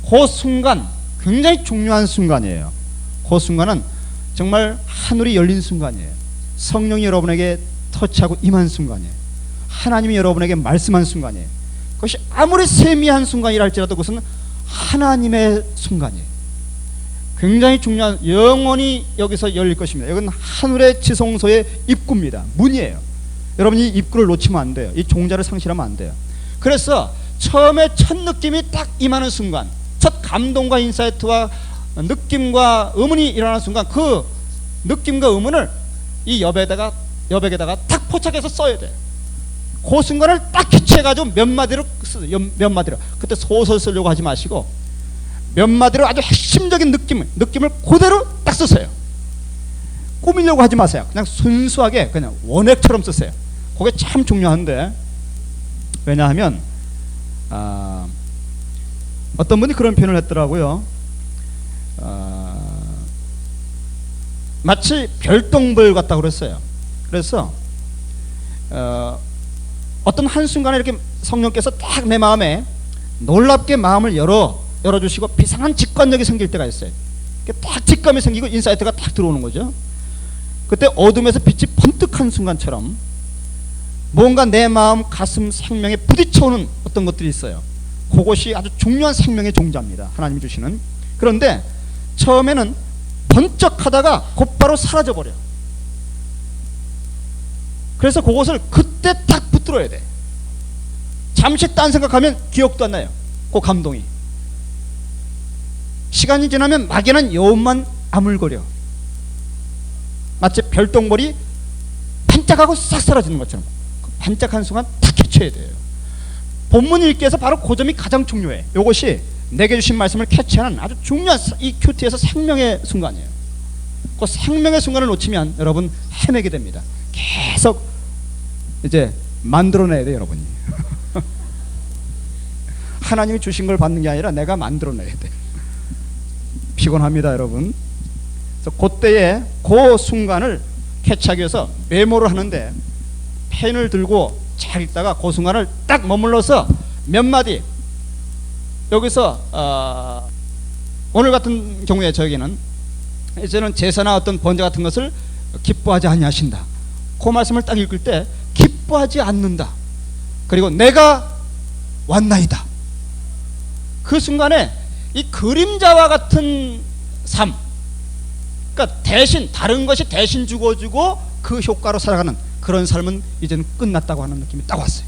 그 순간, 굉장히 중요한 순간이에요. 그 순간은 정말 하늘이 열린 순간이에요. 성령이 여러분에게 터치하고 임한 순간이에요. 하나님이 여러분에게 말씀한 순간이에요. 그것이 아무리 세미한 순간이라 할지라도 그것은 하나님의 순간이에요. 굉장히 중요한, 영원히 여기서 열릴 것입니다. 이건 하늘의 지성소의 입구입니다. 문이에요. 여러분이 이 입구를 놓치면 안 돼요. 이 종자를 상실하면 안 돼요. 그래서 처음에 첫 느낌이 딱 임하는 순간, 첫 감동과 인사이트와 느낌과 의문이 일어나는 순간, 그 느낌과 의문을 이 여백에다가 딱 포착해서 써야 돼요. 그 순간을 딱 캐치해가지고 몇 마디로 쓰세요. 몇 마디로. 그때 소설 쓰려고 하지 마시고 몇 마디로 아주 핵심적인 느낌을 그대로 딱 쓰세요. 꾸미려고 하지 마세요. 그냥 순수하게 그냥 원액처럼 쓰세요. 그게 참 중요한데, 왜냐하면 어떤 분이 그런 표현을 했더라고요. 마치 별똥별 같다고 그랬어요. 그래서 어떤 한순간에 이렇게 성령께서 딱 내 마음에 놀랍게 마음을 열어주시고 비상한 직관력이 생길 때가 있어요. 딱 직감이 생기고 인사이트가 딱 들어오는 거죠. 그때 어둠에서 빛이 번뜩한 순간처럼 뭔가 내 마음, 가슴, 생명에 부딪혀오는 어떤 것들이 있어요. 그것이 아주 중요한 생명의 종자입니다. 하나님이 주시는. 그런데 처음에는 번쩍하다가 곧바로 사라져버려. 그래서 그것을 그때 딱 붙들어야 돼. 잠시 딴 생각하면 기억도 안 나요. 그 감동이. 시간이 지나면 막연한 여운만 아물거려. 마치 별똥별이 반짝하고 싹 사라지는 것처럼 그 반짝한 순간 딱 캐치해야 돼요. 본문 읽기에서 바로 그 점이 가장 중요해. 이것이 내게 주신 말씀을 캐치하는 아주 중요한 이 큐티에서 생명의 순간이에요. 그 생명의 순간을 놓치면 여러분 헤매게 됩니다. 계속 이제 만들어내야 돼요, 여러분이. 하나님이 주신 걸 받는 게 아니라 내가 만들어내야 돼. 피곤합니다, 여러분. 그래서 그때에 그 순간을 캐치하기 위해서 메모를 하는데 펜을 들고 잘 읽다가 그 순간을 딱 머물러서 몇 마디, 여기서 오늘 같은 경우에 저에게는 이제는 제사나 어떤 번제 같은 것을 기뻐하지 아니하신다. 그 말씀을 딱 읽을 때 기뻐하지 않는다. 그리고 내가 왔나이다. 그 순간에 이 그림자와 같은 삶, 그러니까 대신 다른 것이 대신 죽어주고 그 효과로 살아가는 그런 삶은 이제는 끝났다고 하는 느낌이 딱 왔어요.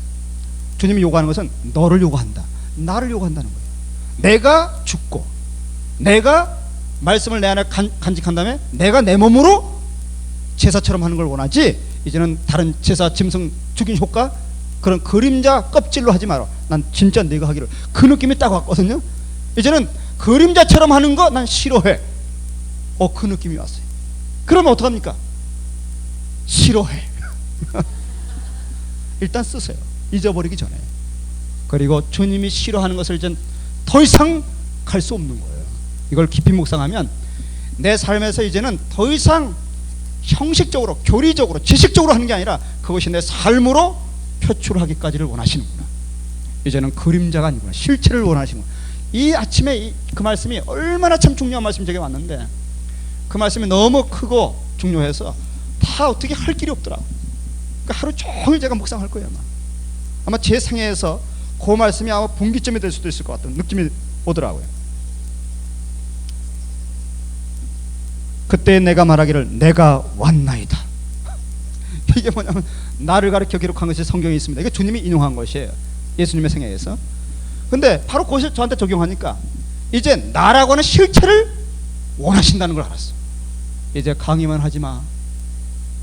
주님이 요구하는 것은 너를 요구한다. 나를 요구한다는 거예요. 내가 죽고 내가 말씀을 내 안에 간직한 다음에 내가 내 몸으로 제사처럼 하는 걸 원하지, 이제는 다른 제사 짐승 죽인 효과 그런 그림자 껍질로 하지 마라. 난 진짜 네가 하기를, 그 느낌이 딱 왔거든요. 이제는 그림자처럼 하는 거 난 싫어해. 그 느낌이 왔어요. 그러면 어떡합니까? 싫어해. 일단 쓰세요. 잊어버리기 전에. 그리고 주님이 싫어하는 것을 이제 더 이상 갈 수 없는 거예요. 이걸 깊이 묵상하면 내 삶에서 이제는 더 이상 형식적으로, 교리적으로, 지식적으로 하는 게 아니라 그것이 내 삶으로 표출하기까지를 원하시는구나. 이제는 그림자가 아니구나, 실체를 원하시는구나. 이 아침에 그 말씀이 얼마나 참 중요한 말씀이 제게 왔는데, 그 말씀이 너무 크고 중요해서 다 어떻게 할 길이 없더라고요. 그러니까 하루 종일 제가 묵상할 거예요. 아마 제 생애에서 그 말씀이 아마 분기점이 될 수도 있을 것 같은 느낌이 오더라고요. 그때 내가 말하기를 내가 왔나이다. 이게 뭐냐면 나를 가리켜 기록한 것이 성경에 있습니다. 이게 주님이 인용한 것이에요, 예수님의 생애에서. 근데 바로 그것을 저한테 적용하니까 이제 나라고 하는 실체를 원하신다는 걸 알았어. 이제 강의만 하지마,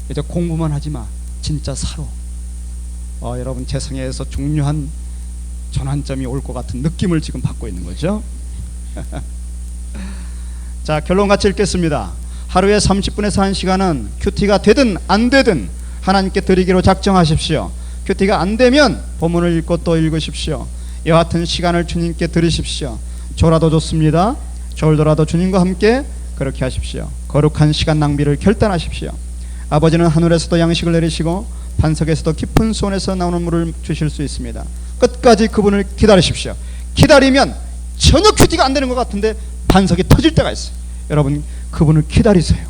이제 공부만 하지마, 진짜 살아. 여러분, 제 생애에서 중요한 전환점이 올 것 같은 느낌을 지금 받고 있는 거죠. 자, 결론같이 읽겠습니다. 하루에 30분에서 1시간은 큐티가 되든 안 되든 하나님께 드리기로 작정하십시오. 큐티가 안 되면 본문을 읽고 또 읽으십시오. 이와 같은 시간을 주님께 드리십시오. 졸아도 좋습니다. 졸더라도 주님과 함께 그렇게 하십시오. 거룩한 시간 낭비를 결단하십시오. 아버지는 하늘에서도 양식을 내리시고 반석에서도 깊은 수온에서 나오는 물을 주실 수 있습니다. 끝까지 그분을 기다리십시오. 기다리면 전혀 큐티가 안 되는 것 같은데 반석이 터질 때가 있어요. 여러분, 그분을 기다리세요.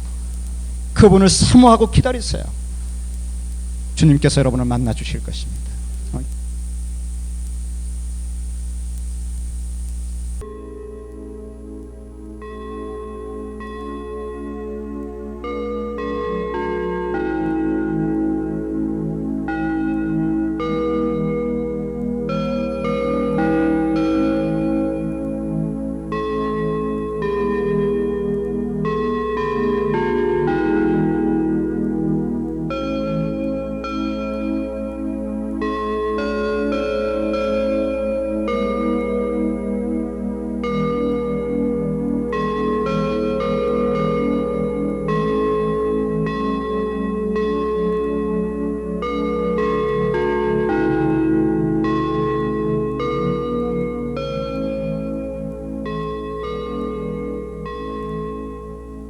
그분을 사모하고 기다리세요. 주님께서 여러분을 만나 주실 것입니다.